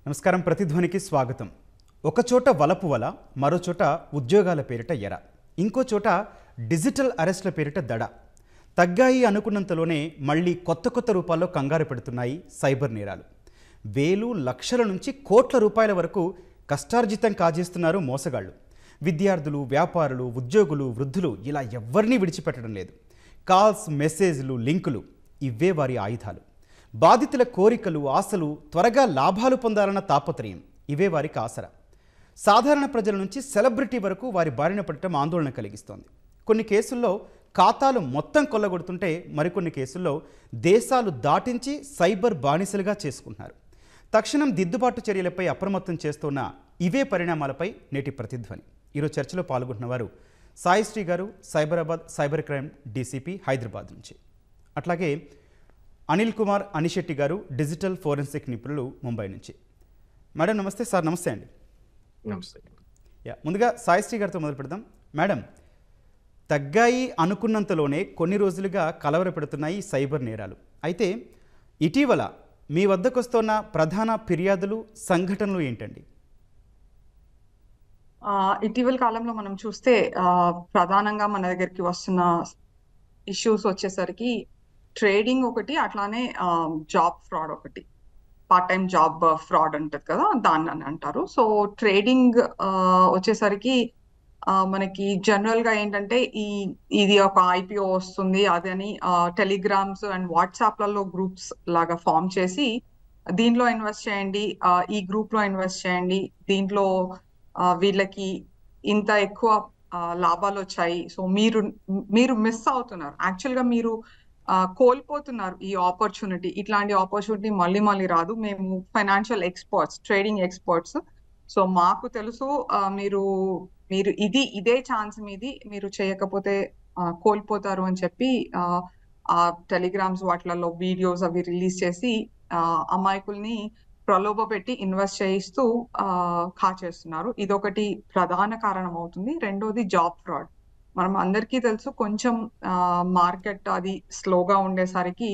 నమస్కారం. ప్రతిధ్వనికి స్వాగతం. ఒక చోట వలపు వల, మరో చోట ఉద్యోగాల పేరిట ఎర, ఇంకో చోట డిజిటల్ అరెస్ట్ల పేరిట దడ. తగ్గాయి అనుకున్నంతలోనే మళ్ళీ కొత్త రూపాల్లో కంగారు పెడుతున్నాయి సైబర్ నేరాలు. వేలు, లక్షల నుంచి కోట్ల రూపాయల వరకు కష్టార్జితం కాజేస్తున్నారు మోసగాళ్లు. విద్యార్థులు, వ్యాపారులు, ఉద్యోగులు, వృద్ధులు ఇలా ఎవ్వరినీ విడిచిపెట్టడం లేదు. కాల్స్, మెసేజ్లు, లింకులు ఇవే వారి ఆయుధాలు. బాధితుల కోరికలు, ఆశలు, త్వరగా లాభాలు పొందాలన్న తాపత్రయం ఇవే వారికి ఆసరా. సాధారణ ప్రజల నుంచి సెలబ్రిటీ వరకు వారి బారిన పడటం ఆందోళన కలిగిస్తోంది. కొన్ని కేసుల్లో ఖాతాలు మొత్తం కొల్లగొడుతుంటే మరికొన్ని కేసుల్లో దేశాలు దాటించి సైబర్ బానిసలుగా చేసుకుంటున్నారు. తక్షణం దిద్దుబాటు చర్యలపై అప్రమత్తం చేస్తున్న ఇవే పరిణామాలపై నేటి ప్రతిధ్వని. ఈరోజు చర్చలో పాల్గొంటున్న వారు సాయిశ్రీ గారు, Cyberabad cyber crime DCP Hyderabad నుంచి. అట్లాగే అనిల్ కుమార్ అనిశెట్టి గారు, డిజిటల్ ఫోరెన్సిక్ నిపుణులు ముంబై నుంచి. మేడం నమస్తే. సార్ నమస్తే అండి. నమస్తే. ముందుగా సాయిశ్రీ గారితో మొదలు పెడదాం. మేడం, తగ్గాయి అనుకున్నంతలోనే కొన్ని రోజులుగా కలవరపెడుతున్నాయి సైబర్ నేరాలు. అయితే ఇటీవల మీ వద్దకు వస్తున్న ప్రధాన ఫిర్యాదులు, సంఘటనలు ఏంటండి? ఇటీవల కాలంలో మనం చూస్తే ప్రధానంగా మన దగ్గరికి వస్తున్న ఇష్యూస్ వచ్చేసరికి ట్రేడింగ్ ఒకటి, అట్లానే జాబ్ ఫ్రాడ్ ఒకటి. పార్ట్ టైం జాబ్ ఫ్రాడ్ ఉంటుంది కదా, దాన్ని అని అంటారు. సో ట్రేడింగ్ వచ్చేసరికి మనకి జనరల్ గా ఏంటంటే ఇది ఒక ఐపీఓ వస్తుంది అదని టెలిగ్రామ్స్ అండ్ వాట్సాప్లలో గ్రూప్స్ లాగా ఫామ్ చేసి దీంట్లో ఇన్వెస్ట్ చేయండి, ఈ గ్రూప్ లో ఇన్వెస్ట్ చేయండి, దీంట్లో వీళ్ళకి ఇంత ఎక్కువ లాభాలు వచ్చాయి, సో మీరు మిస్ అవుతున్నారు, యాక్చువల్ గా మీరు కోల్పోతున్నారు ఈ ఆపర్చునిటీ. ఇట్లాంటి ఆపర్చునిటీ మళ్ళీ రాదు. మేము financial experts, trading experts, so మాకు తెలుసు మీరు ఇదే ఛాన్స్ మీది, మీరు చేయకపోతే కోల్పోతారు అని చెప్పి ఆ టెలిగ్రామ్స్ వాటిలలో వీడియోస్ అవి రిలీజ్ చేసి అమాయకుల్ని ప్రలోభ పెట్టి ఇన్వెస్ట్ చేయిస్తూ కాచేస్తున్నారు. ఇదొకటి ప్రధాన కారణం అవుతుంది. రెండోది జాబ్ ఫ్రాడ్. మనం అందరికీ తెలుసు, కొంచెం మార్కెట్ అది స్లోగా ఉండేసరికి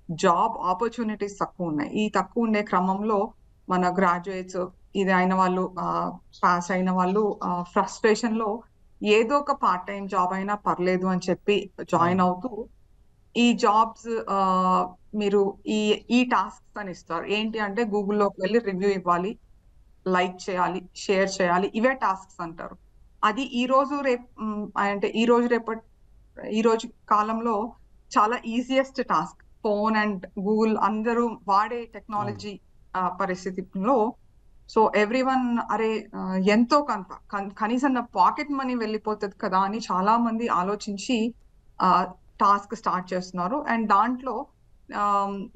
జాబ్ ఆపర్చునిటీస్ తక్కువ ఉన్నాయి. ఈ తక్కువ ఉండే క్రమంలో మన గ్రాడ్యుయేట్స్, ఇది అయిన వాళ్ళు, పాస్ అయిన వాళ్ళు ఫ్రస్ట్రేషన్ లో ఏదో ఒక పార్ట్ టైం జాబ్ అయినా పర్లేదు అని చెప్పి జాయిన్ అవుతూ ఈ జాబ్స్ మీరు ఈ టాస్క్స్ అని ఇస్తారు. ఏంటి అంటే గూగుల్లోకి వెళ్ళి రివ్యూ ఇవ్వాలి, లైక్ చేయాలి, షేర్ చేయాలి, ఇవే టాస్క్స్ అంటారు. అది ఈ రోజు కాలంలో చాలా easiest task. Phone and Google అందరూ వాడే టెక్నాలజీ పరిస్థితిలో సో ఎవ్రీవన్ అరే ఎంతో కనీసం నా పాకెట్ మనీ వెళ్ళిపోతుంది కదా అని చాలా మంది ఆలోచించి టాస్క్ స్టార్ట్ చేస్తున్నారు. అండ్ దాంట్లో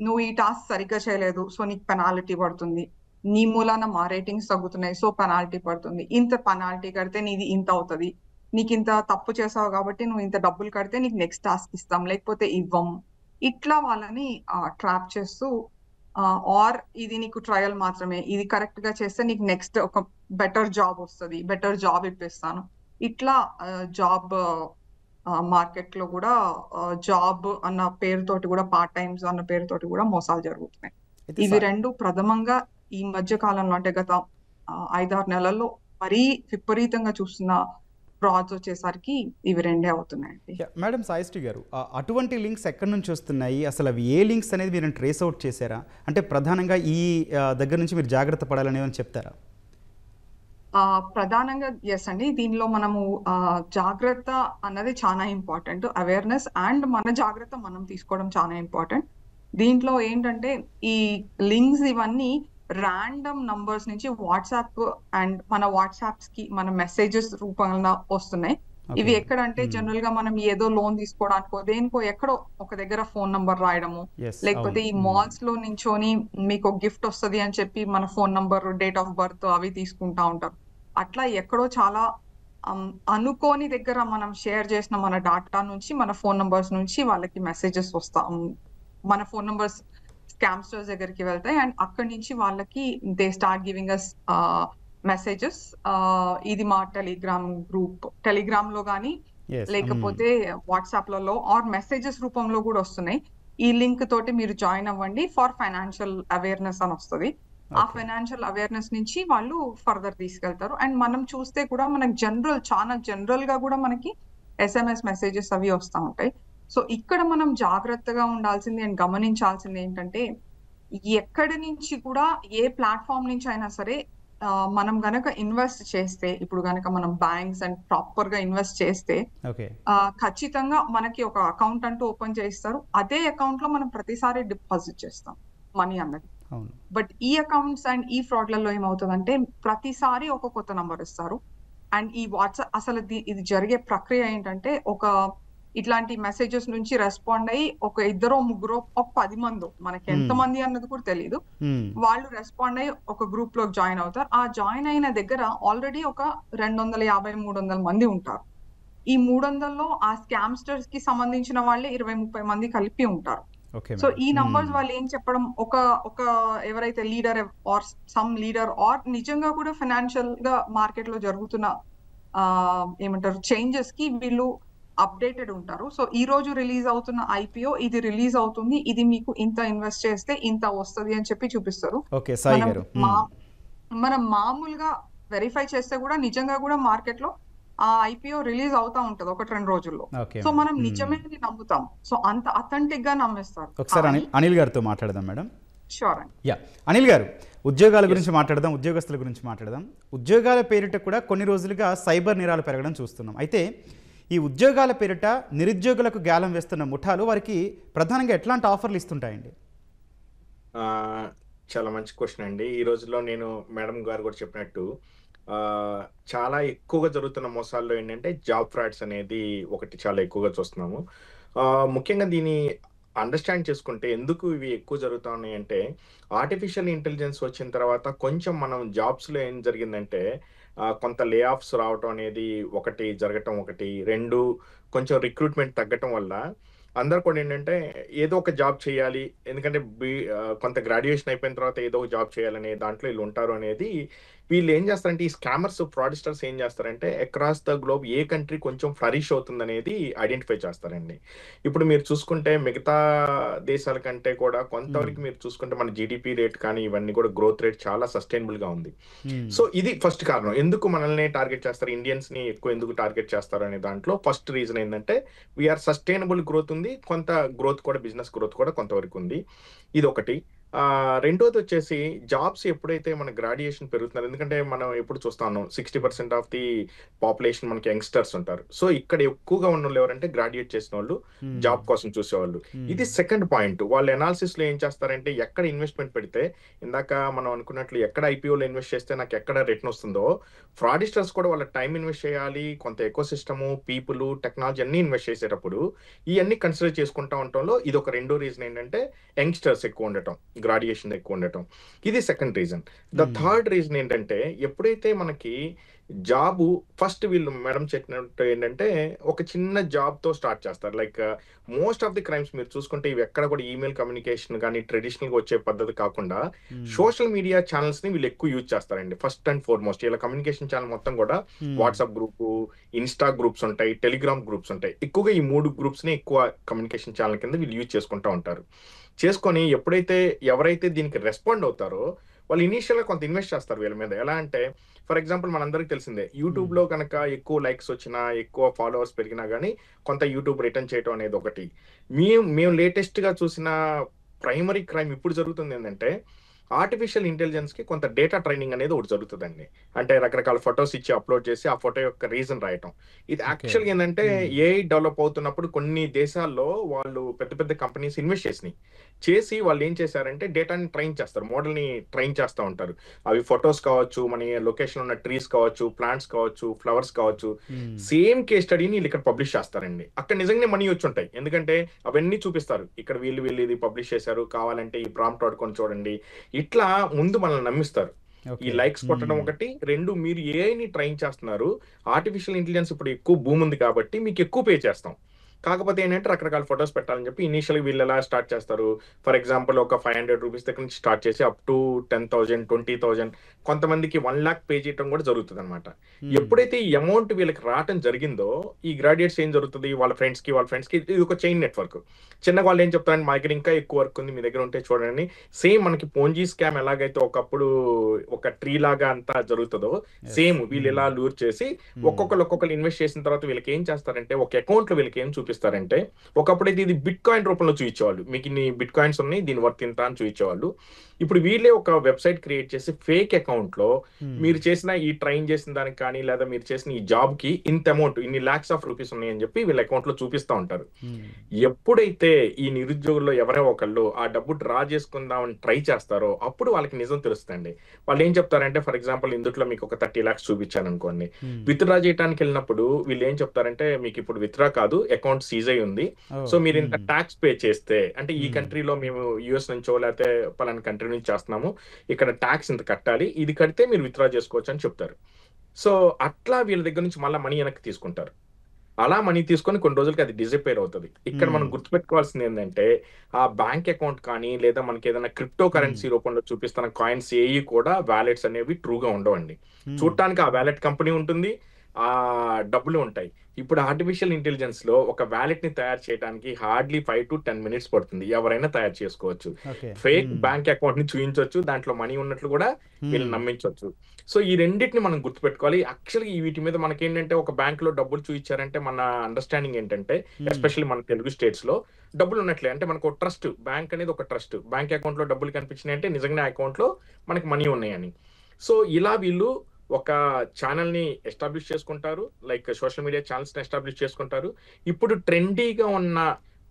నువ్వు ఈ టాస్క్ సరిగ్గా చేయలేదు, సో నీకు పెనాల్టీ పడుతుంది, నీ మూలాన మా రేటింగ్స్ తగ్గుతున్నాయి, సో పెనాల్టీ పడుతుంది, ఇంత పెనాల్టీ కడితే నీది ఇంత అవుతుంది, నీకు ఇంత తప్పు చేసావు కాబట్టి నువ్వు ఇంత డబ్బులు కడితే నీకు నెక్స్ట్ టాస్క్ ఇస్తాం, లేకపోతే ఇవ్వం. ఇట్లా వాళ్ళని ట్రాప్ చేస్తూ ఆర్ ఇది నీకు ట్రయల్ మాత్రమే, ఇది కరెక్ట్ గా చేస్తే నీకు నెక్స్ట్ ఒక బెటర్ జాబ్ వస్తుంది, బెటర్ జాబ్ ఇప్పిస్తాను. ఇట్లా జాబ్ మార్కెట్ లో కూడా జాబ్ అన్న పేరుతోటి కూడా, పార్ట్ టైమ్స్ అన్న పేరుతోటి కూడా మోసాలు జరుగుతున్నాయి. ఇవి రెండు ప్రథమంగా ఈ మధ్య కాలంలో, అంటే గత 5-6 నెలల్లో మరీ విపరీతంగా చూస్తున్న ఫ్రాడ్స్ వచ్చేసరికి ఇవి రెండే అవుతున్నాయండి. మేడం సాయిశ్రీ గారు, అటువంటి లింక్స్ ఎక్కడి నుంచి వస్తున్నాయి? అసలు అవి ఏ లింక్స్ అనేది మీరు ట్రేస్ అవుట్ చేశారా? అంటే ప్రధానంగా ఈ దగ్గర నుంచి మీరు జాగ్రత్త పడాలని చెప్తారా? ప్రధానంగా ఎస్ అండి. దీనిలో మనము జాగ్రత్త అన్నది చాలా ఇంపార్టెంట్. అవేర్నెస్ అండ్ మన జాగ్రత్త మనం తీసుకోవడం చాలా ఇంపార్టెంట్. దీంట్లో ఏంటంటే ఈ లింక్స్ ఇవన్నీ ర్యాండమ్ నంబర్స్ నుంచి వాట్సాప్ అండ్ మన వాట్సాప్స్ కి మన మెసేజెస్ రూపంలో వస్తున్నాయి. ఇవి ఎక్కడంటే జనరల్ గా మనం ఏదో లోన్ తీసుకోవడానికో దేనికో ఎక్కడో ఒక దగ్గర ఫోన్ నంబర్ రాయడము, లేకపోతే ఈ మాల్స్ లో నించొని మీకు గిఫ్ట్ వస్తుంది అని చెప్పి మన phone number, date of birth అవి తీసుకుంటా ఉంటారు. అట్లా ఎక్కడో చాలా అనుకోని దగ్గర మనం షేర్ చేసిన మన డాటా నుంచి, మన ఫోన్ నంబర్స్ నుంచి వాళ్ళకి మెసేజెస్ వస్తాం. మన ఫోన్ నంబర్స్ స్కామ్స్టర్స్ దగ్గరికి వెళ్తాయి అండ్ అక్కడి నుంచి వాళ్ళకి they start giving us messages. ఇది మా టెలిగ్రామ్ గ్రూప్, టెలిగ్రామ్ లో కానీ లేకపోతే వాట్సాప్ లలో ఆర్ మెసేజెస్ రూపంలో కూడా వస్తున్నాయి. ఈ లింక్ తోటి మీరు జాయిన్ అవ్వండి ఫర్ ఫైనాన్షియల్ అవేర్నెస్ అని వస్తుంది. ఆ ఫైనాన్షియల్ అవేర్నెస్ నుంచి వాళ్ళు ఫర్దర్ తీసుకెళ్తారు. అండ్ మనం చూస్తే కూడా మనకి చాలా జనరల్ గా కూడా మనకి SMS మెసేజెస్ అవి వస్తూ ఉంటాయి. సో ఇక్కడ మనం జాగ్రత్తగా ఉండాల్సింది అండ్ గమనించాల్సింది ఏంటంటే, ఎక్కడి నుంచి కూడా ఏ ప్లాట్ఫామ్ నుంచి అయినా సరే మనం గనక ఇన్వెస్ట్ చేస్తే, ఇప్పుడు గనక మనం బ్యాంక్స్ అండ్ ప్రాపర్ గా ఇన్వెస్ట్ చేస్తే ఖచ్చితంగా మనకి ఒక అకౌంట్ అంటూ ఓపెన్ చేయిస్తారు. అదే అకౌంట్ లో మనం ప్రతిసారి డిపాజిట్ చేస్తాం మనీ అన్నది. బట్ ఈ అకౌంట్స్ అండ్ ఈ ఫ్రాడ్లలో ఏమవుతుందంటే ప్రతిసారి ఒక కొత్త నంబర్ ఇస్తారు. అండ్ ఈ వాట్సాప్ అసలు ఇది జరిగే ప్రక్రియ ఏంటంటే, ఇట్లాంటి మెసేజెస్ నుంచి రెస్పాండ్ అయ్యి ఒక 2 3 ఒక 10 మంది, మనకి ఎంత మంది అన్నది కూడా తెలియదు, వాళ్ళు రెస్పాండ్ అయ్యి ఒక గ్రూప్ లో జాయిన్ అవుతారు. ఆ జాయిన్ అయిన దగ్గర ఆల్రెడీ ఒక 250 300 మంది ఉంటారు. ఈ 300లో ఆ స్కామ్స్టర్స్ కి సంబంధించిన వాళ్ళే 20 30 మంది కలిపి ఉంటారు. సో ఈ నంబర్స్ వాళ్ళు ఏం చెప్పడం, ఒక ఎవరైతే leader or some leader or నిజంగా కూడా ఫైనాన్షియల్ గా మార్కెట్ లో జరుగుతున్న ఏమంటారు చేంజెస్ కి వీళ్ళు అప్డేటెడ్ ఉంటారు. సో ఈ రోజు రిలీజ్ అవుతున్న IPO ఇది రిలీజ్ అవుతుంది, ఇది మీకు ఇంత ఇన్వెస్ట్ చేస్తే ఇంత వస్తుంది అని చెప్పి చూపిస్తారు. మనం మామూలుగా వెరిఫై చేస్తే కూడా నిజంగా కూడా మార్కెట్ లో ఆ IPO రిలీజ్ అవుతా ఉంటది 1-2 రోజుల్లో. సో మనం నిజమే నమ్ముతాం. సో అంత అథెంటిక్ గా నమ్మేస్తారు. ఒకసారి అనిల్ గారితో మాట్లాడదాం మేడం. షూర్ అండి. అనిల్ గారు, ఉద్యోగాల గురించి మాట్లాడదాం, ఉద్యోగస్తుల గురించి మాట్లాడదాం. ఉద్యోగాల పేరిట కూడా కొన్ని రోజులుగా సైబర్ నేరాలు పెరగడం చూస్తున్నాం. అయితే ఈ ఉద్యోగాల పేరిట నిరుద్యోగులకు గాలం వేస్తున్న ముఠాలు వారికి ప్రధానంగా ఎట్లాంటి ఆఫర్లు ఇస్తుంటాయండి? చాలా మంచి క్వశ్చన్ అండి. ఈ రోజుల్లో నేను మేడం గారు కూడా చెప్పినట్టు చాలా ఎక్కువగా జరుగుతున్న మోసాల్లో ఏంటంటే జాబ్ ఫ్రాడ్స్ అనేది ఒకటి చాలా ఎక్కువగా చూస్తున్నాము. ముఖ్యంగా దీన్ని అండర్స్టాండ్ చేసుకుంటే ఎందుకు ఇవి ఎక్కువ జరుగుతూ ఉన్నాయి అంటే, ఆర్టిఫిషియల్ ఇంటెలిజెన్స్ వచ్చిన తర్వాత కొంచెం మనం జాబ్స్లో ఏం జరిగిందంటే కొంత లే ఆఫ్స్ రావటం అనేది ఒకటి జరగటం, ఒకటి 2 కొంచెం రిక్రూట్మెంట్ తగ్గటం వల్ల అందరు కూడా ఏంటంటే ఏదో ఒక జాబ్ చేయాలి, ఎందుకంటే కొంత గ్రాడ్యుయేషన్ అయిపోయిన తర్వాత ఏదో ఒక జాబ్ చేయాలనే దాంట్లో వీళ్ళు ఉంటారు అనేది. వీళ్ళు ఏం చేస్తారంటే ఈ స్కామర్స్ ఫ్రాడిస్టర్స్ ఏం చేస్తారంటే across the globe A country కొంచెం ఫ్లరిష్ అవుతుంది అనేది ఐడెంటిఫై చేస్తారండి. ఇప్పుడు మీరు చూసుకుంటే మిగతా దేశాల కంటే కూడా కొంతవరకు మీరు చూసుకుంటే మన GDP రేట్ కానీ ఇవన్నీ కూడా గ్రోత్ రేట్ చాలా సస్టైనబుల్ గా ఉంది. సో ఇది ఫస్ట్ కారణం ఎందుకు మనల్ని టార్గెట్ చేస్తారు, ఇండియన్స్ ని ఎక్కువ ఎందుకు టార్గెట్ చేస్తారు అనే దాంట్లో ఫస్ట్ రీజన్ ఏంటంటే వీఆర్ సస్టైనబుల్ గ్రోత్ ఉంది, కొంత గ్రోత్ కూడా బిజినెస్ గ్రోత్ కూడా కొంతవరకు ఉంది. ఇది ఒకటి. రెండోది వచ్చేసి జాబ్స్ ఎప్పుడైతే మన గ్రాడ్యుయేషన్ పెరుగుతున్నారు, ఎందుకంటే మనం ఎప్పుడు చూస్తా ఉన్నాం 60% ఆఫ్ ది పాపులేషన్ మనకి యంగ్స్టర్స్ ఉంటారు. సో ఇక్కడ ఎక్కువగా ఉన్న వాళ్ళు ఎవరంటే గ్రాడ్యుయేట్ చేసిన వాళ్ళు, జాబ్ కోసం చూసేవాళ్ళు. ఇది సెకండ్ పాయింట్. వాళ్ళు ఎనాలిసిస్ లో ఏం చేస్తారంటే ఎక్కడ ఇన్వెస్ట్మెంట్ పెడితే, ఇందాక మనం అనుకున్నట్లు ఎక్కడ IPOలో ఇన్వెస్ట్ చేస్తే నాకు ఎక్కడ రిటర్న్ వస్తుందో, ఫ్రాడిస్టర్స్ కూడా వాళ్ళ టైం ఇన్వెస్ట్ చేయాలి, కొంత ఎకో సిస్టము, పీపుల్, టెక్నాలజీ అన్ని ఇన్వెస్ట్ చేసేటప్పుడు ఇవన్నీ కన్సిడర్ చేసుకుంటా ఉండటంలో ఇది ఒక రెండో రీజన్ ఏంటంటే యంగ్స్టర్స్ ఎక్కువ ఉండటం, గ్రాడ్యుయేషన్ ఎక్కువ ఉండటం. ఇది second reason. The third reason ఏంటంటే ఎప్పుడైతే మనకి జాబు ఫస్ట్ వీళ్ళు మేడం చెప్పినట్టు ఏంటంటే ఒక చిన్న జాబ్ తో స్టార్ట్ చేస్తారు. Like most of the crimes మీరు చూసుకుంటే ఇవి ఎక్కడ కూడా ఈమెయిల్ కమ్యూనికేషన్ కానీ ట్రెడిషనల్ గా వచ్చే పద్ధతి కాకుండా సోషల్ మీడియా ఛానల్స్ ని వీళ్ళు ఎక్కువ యూజ్ చేస్తారండి. ఫస్ట్ అండ్ ఫార్మోస్ట్ ఇలా కమ్యూనికేషన్ ఛానల్ మొత్తం కూడా వాట్సాప్ గ్రూప్, ఇన్స్టా గ్రూప్స్ ఉంటాయి, టెలిగ్రామ్ గ్రూప్స్ ఉంటాయి. ఎక్కువగా ఈ 3 గ్రూప్స్ ని ఎక్కువ కమ్యూనికేషన్ ఛానల్ కింద వీళ్ళు యూజ్ చేసుకుంటూ ఉంటారు. చేసుకొని ఎవరైతే దీనికి రెస్పాండ్ అవుతారో వాళ్ళు ఇనీషియల్ గా కొంత ఇన్వెస్ట్ చేస్తారు వీళ్ళ మీద. ఎలా అంటే ఫర్ ఎగ్జాంపుల్ మనందరికి తెలిసిందే, యూట్యూబ్ లో కనుక ఎక్కువ లైక్స్ వచ్చినా, ఎక్కువ ఫాలోవర్స్ పెరిగినా కానీ కొంత యూట్యూబ్ రిటర్న్ చేయడం అనేది ఒకటి. మేము లేటెస్ట్ గా చూసిన ప్రైమరీ క్రైమ్ ఇప్పుడు జరుగుతుంది ఏంటంటే ఆర్టిఫిషియల్ ఇంటెలిజెన్స్ కి కొంత డేటా ట్రైనింగ్ అనేది ఒకటి జరుగుతుందండి. అంటే రకరకాల ఫొటోస్ ఇచ్చి అప్లోడ్ చేసి ఆ ఫోటో యొక్క రీజన్ రాయటం. ఇది యాక్చువల్ గా ఏంటంటే AI డెవలప్ అవుతున్నప్పుడు కొన్ని దేశాల్లో వాళ్ళు పెద్ద పెద్ద కంపెనీస్ ఇన్వెస్ట్ చేసి వాళ్ళు ఏం చేశారంటే డేటాని ట్రైన్ చేస్తారు, మోడల్ ని ట్రైన్ చేస్తూ ఉంటారు. అవి ఫొటోస్ కావచ్చు, మన లొకేషన్ ఉన్న ట్రీస్ కావచ్చు, ప్లాంట్స్ కావచ్చు, ఫ్లవర్స్ కావచ్చు, సేమ్ కేస్ స్టడీని వీళ్ళు ఇక్కడ పబ్లిష్ చేస్తారండి. అక్కడ నిజంగానే మనీ వచ్చి ఉంటాయి, ఎందుకంటే అవన్నీ చూపిస్తారు. ఇక్కడ వీళ్ళు ఇది పబ్లిష్ చేశారు, కావాలంటే ఈ ప్రాంప్ట్ వాడుకొని చూడండి. ఇట్లా ముందు మనల్ని నమ్మిస్తారు. ఈ లైక్స్ కొట్టడం ఒకటి, 2 మీరు ఏఐని ట్రైన్ చేస్తున్నారు, ఆర్టిఫిషియల్ ఇంటెలిజెన్స్ ఇప్పుడు ఎక్కువ భూమి ఉంది కాబట్టి మీకు ఎక్కువ పే చేస్తాం. కాకపోతే ఏంటంటే రకరకాల ఫొటోస్ పెట్టాలని చెప్పి ఇనీషియల్గా వీళ్ళు ఎలా స్టార్ట్ చేస్తారు, ఫర్ ఎగ్జాంపుల్ ఒక 500 రూపీస్ దగ్గర నుంచి స్టార్ట్ చేసి అప్ టు 10,000 20,000 కొంతమందికి 1 lakh పే చేయడం కూడా జరుగుతుంది అనమాట. ఎప్పుడైతే ఈ అమౌంట్ వీళ్ళకి రావటం జరిగిందో ఈ గ్రాడ్యుయేట్స్ ఏం జరుగుతుంది, వాళ్ళ ఫ్రెండ్స్కి ఇది ఒక చైన్ నెట్వర్క్. చిన్నగా వాళ్ళు ఏం చెప్తారంటే మా దగ్గర ఇంకా ఎక్కువ వర్క్ ఉంది, మీ దగ్గర ఉంటే చూడండి. సేమ్ మనకి పోంజీ స్కామ్ ఎలాగైతే ఒకప్పుడు ఒక ట్రీ లాగా అంతా జరుగుతుందో సేమ్ వీళ్ళు ఇలా లూర్ చేసి ఒక్కొక్కరు ఇన్వెస్ట్ చేసిన తర్వాత వీళ్ళకి ఏం చేస్తారంటే ఒక అకౌంట్ లో వీళ్ళకి ఏం చూపిస్తారంటే, ఒకప్పుడైతే ఇది బిట్ కాయిన్ రూపంలో చూపించేవాళ్ళు, మీకు ఇన్ని బిట్ కాయిన్స్ ఉన్నాయి దీని వర్త్ ఇంత అని చూపించేవాళ్ళు. ఇప్పుడు వీళ్ళే ఒక వెబ్సైట్ క్రియేట్ చేసి ఫేక్ అకౌంట్ లో మీరు చేసిన ఈ ట్రైన్ చేసిన దానికి కానీ లేదా మీరు చేసిన ఈ జాబ్ కి ఇంత అమౌంట్ ఇన్ని lakhs of rupees ఉన్నాయని చెప్పి వీళ్ళ అకౌంట్ లో చూపిస్తూ ఉంటారు. ఎప్పుడైతే ఈ నిరుద్యోగుల్లో ఎవరో ఒకళ్ళు ఆ డబ్బు డ్రా చేసుకుందామని ట్రై చేస్తారో అప్పుడు వాళ్ళకి నిజం తెలుస్తుంది. వాళ్ళు ఏం చెప్తారంటే, ఫర్ ఎగ్జాంపుల్ ఇందులో మీకు ఒక 30 lakhs చూపించాను అనుకోండి, విత్డ్రా చేయడానికి వెళ్ళినప్పుడు వీళ్ళు ఏం చెప్తారంటే మీకు ఇప్పుడు విత్డ్రా కాదు అకౌంట్ సీజ్ అయి ఉంది, సో మీరు ఇంత ట్యాక్స్ పే చేస్తే, అంటే ఈ కంట్రీలో మేము యుఎస్ నుంచో లేకపోతే పలానా కంట్రీ నుంచి చేస్తున్నాము, ఇక్కడ ట్యాక్స్ ఇంత కట్టాలి, ఇది కడితే మీరు విత్డ్రా చేసుకోవచ్చు అని చెప్తారు. సో అట్లా వీళ్ళ దగ్గర నుంచి మళ్ళీ మనీ వెనక్కి తీసుకుంటారు. అలా మనీ తీసుకొని కొన్ని రోజులకి అది డిజపేర్ అవుతుంది. ఇక్కడ మనం గుర్తుపెట్టుకోవాల్సింది ఏంటంటే ఆ బ్యాంక్ అకౌంట్ కానీ లేదా మనకి ఏదైనా క్రిప్టో కరెన్సీ రూపంలో చూపిస్తున్న కాయిన్స్ ఏవి కూడా వ్యాలెట్స్ అనేవి ట్రూగా ఉండవండి. చూడటానికి ఆ వ్యాలెట్ కంపెనీ ఉంటుంది, ఆ డబ్బులు ఉంటాయి. ఇప్పుడు ఆర్టిఫిషియల్ ఇంటెలిజెన్స్ లో ఒక వ్యాలెట్ ని తయారు చేయడానికి హార్డ్లీ 5 to 10 minutes పడుతుంది. ఎవరైనా తయారు చేసుకోవచ్చు. ఫేక్ బ్యాంక్ అకౌంట్ ని చూపించవచ్చు, దాంట్లో మనీ ఉన్నట్లు కూడా వీళ్ళు నమ్మించవచ్చు. సో ఈ రెండింటిని మనం గుర్తుపెట్టుకోవాలి. యాక్చువల్గా వీటి మీద మనకి ఏంటంటే ఒక బ్యాంక్ లో డబ్బులు చూపించారంటే మన అండర్స్టాండింగ్ ఏంటంటే, ఎస్పెషల్లీ మన తెలుగు స్టేట్స్ లో డబ్బులు ఉన్నట్లే, అంటే మనకు ట్రస్ట్, బ్యాంక్ అనేది ఒక ట్రస్ట్. బ్యాంక్ అకౌంట్ లో డబ్బులు కనిపించినాయి అంటే నిజంగా అకౌంట్ లో మనకి మనీ ఉన్నాయని. సో ఇలా వీళ్ళు ఒక ఛానల్ ని ఎస్టాబ్లిష్ చేసుకుంటారు, లైక్ సోషల్ మీడియా ఛానల్స్ ని ఎస్టాబ్లిష్ చేసుకుంటారు. ఇప్పుడు ట్రెండీగా ఉన్న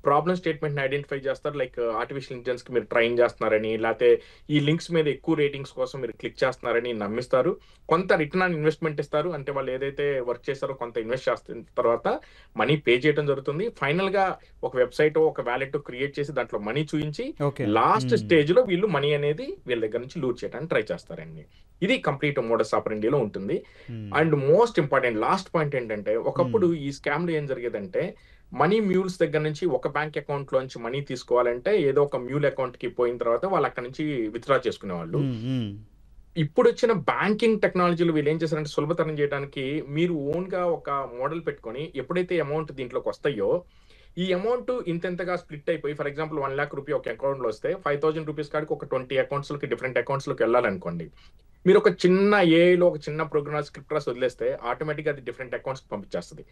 ప్రాబ్లమ్ స్టేట్మెంట్ ని ఐడెంటిఫై చేస్తారు, లైక్ ఆర్టిఫిషియల్ ఇంటెలిజెన్స్ కి మీరు ట్రైన్ చేస్తున్నారని, లేకపోతే ఈ లింక్స్ మీద ఎక్కువ రేటింగ్స్ కోసం మీరు క్లిక్ చేస్తున్నారని నమ్మిస్తారు. కొంత రిటర్న్ ఆన్ ఇన్వెస్ట్మెంట్ ఇస్తారు, అంటే వాళ్ళు ఏదైతే వర్క్ చేస్తారో కొంత ఇన్వెస్ట్ చేసిన తర్వాత మనీ పే చేయడం జరుగుతుంది. ఫైనల్ గా ఒక వెబ్సైట్ ఒక వ్యాలెట్ క్రియేట్ చేసి దాంట్లో మనీ చూపించి లాస్ట్ స్టేజ్ లో వీళ్ళు మనీ అనేది వీళ్ళ దగ్గర నుంచి లూట్ చేయడానికి ట్రై చేస్తారండి. ఇది కంప్లీట్ మోడస్ ఆపరెండిలో ఉంటుంది. And most important last point ఏంటంటే, ఒకప్పుడు ఈ స్కామ్ లో ఏం జరిగేదంటే, మనీ మ్యూల్స్ దగ్గర నుంచి ఒక బ్యాంక్ అకౌంట్ లోంచి మనీ తీసుకోవాలంటే ఏదో ఒక మ్యూల్ అకౌంట్ కి పోయిన తర్వాత వాళ్ళు అక్కడ నుంచి విత్డ్రా చేసుకునేవాళ్ళు. ఇప్పుడు వచ్చిన బ్యాంకింగ్ టెక్నాలజీలు వీళ్ళు ఏం చేశారంటే సులభతరం చేయడానికి మీరు ఓన్ గా ఒక మోడల్ పెట్టుకొని ఎప్పుడైతే అమౌంట్ దీంట్లోకి వస్తాయో ఈ అమౌంట్ ఇంతెంతగా స్ప్లిట్ అయిపోయి, ఫర్ ఎగ్జాంపుల్ 1 lakh రూపీ ఒక అకౌంట్ లో వస్తే 5,000 రూపీస్ కాడికి ఒక 20 అకౌంట్స్ లోకి డిఫరెంట్ అకౌంట్స్ లోకి వెళ్ళాలనుకోండి, మీరు ఒక చిన్న ఏఐలో ఒక చిన్న ప్రోగ్రామ్ స్క్రిప్ట్ రాసి వదిలేస్తే ఆటోమేటిక్ గా అది డిఫరెంట్ అకౌంట్స్ పంపించేస్తుంది.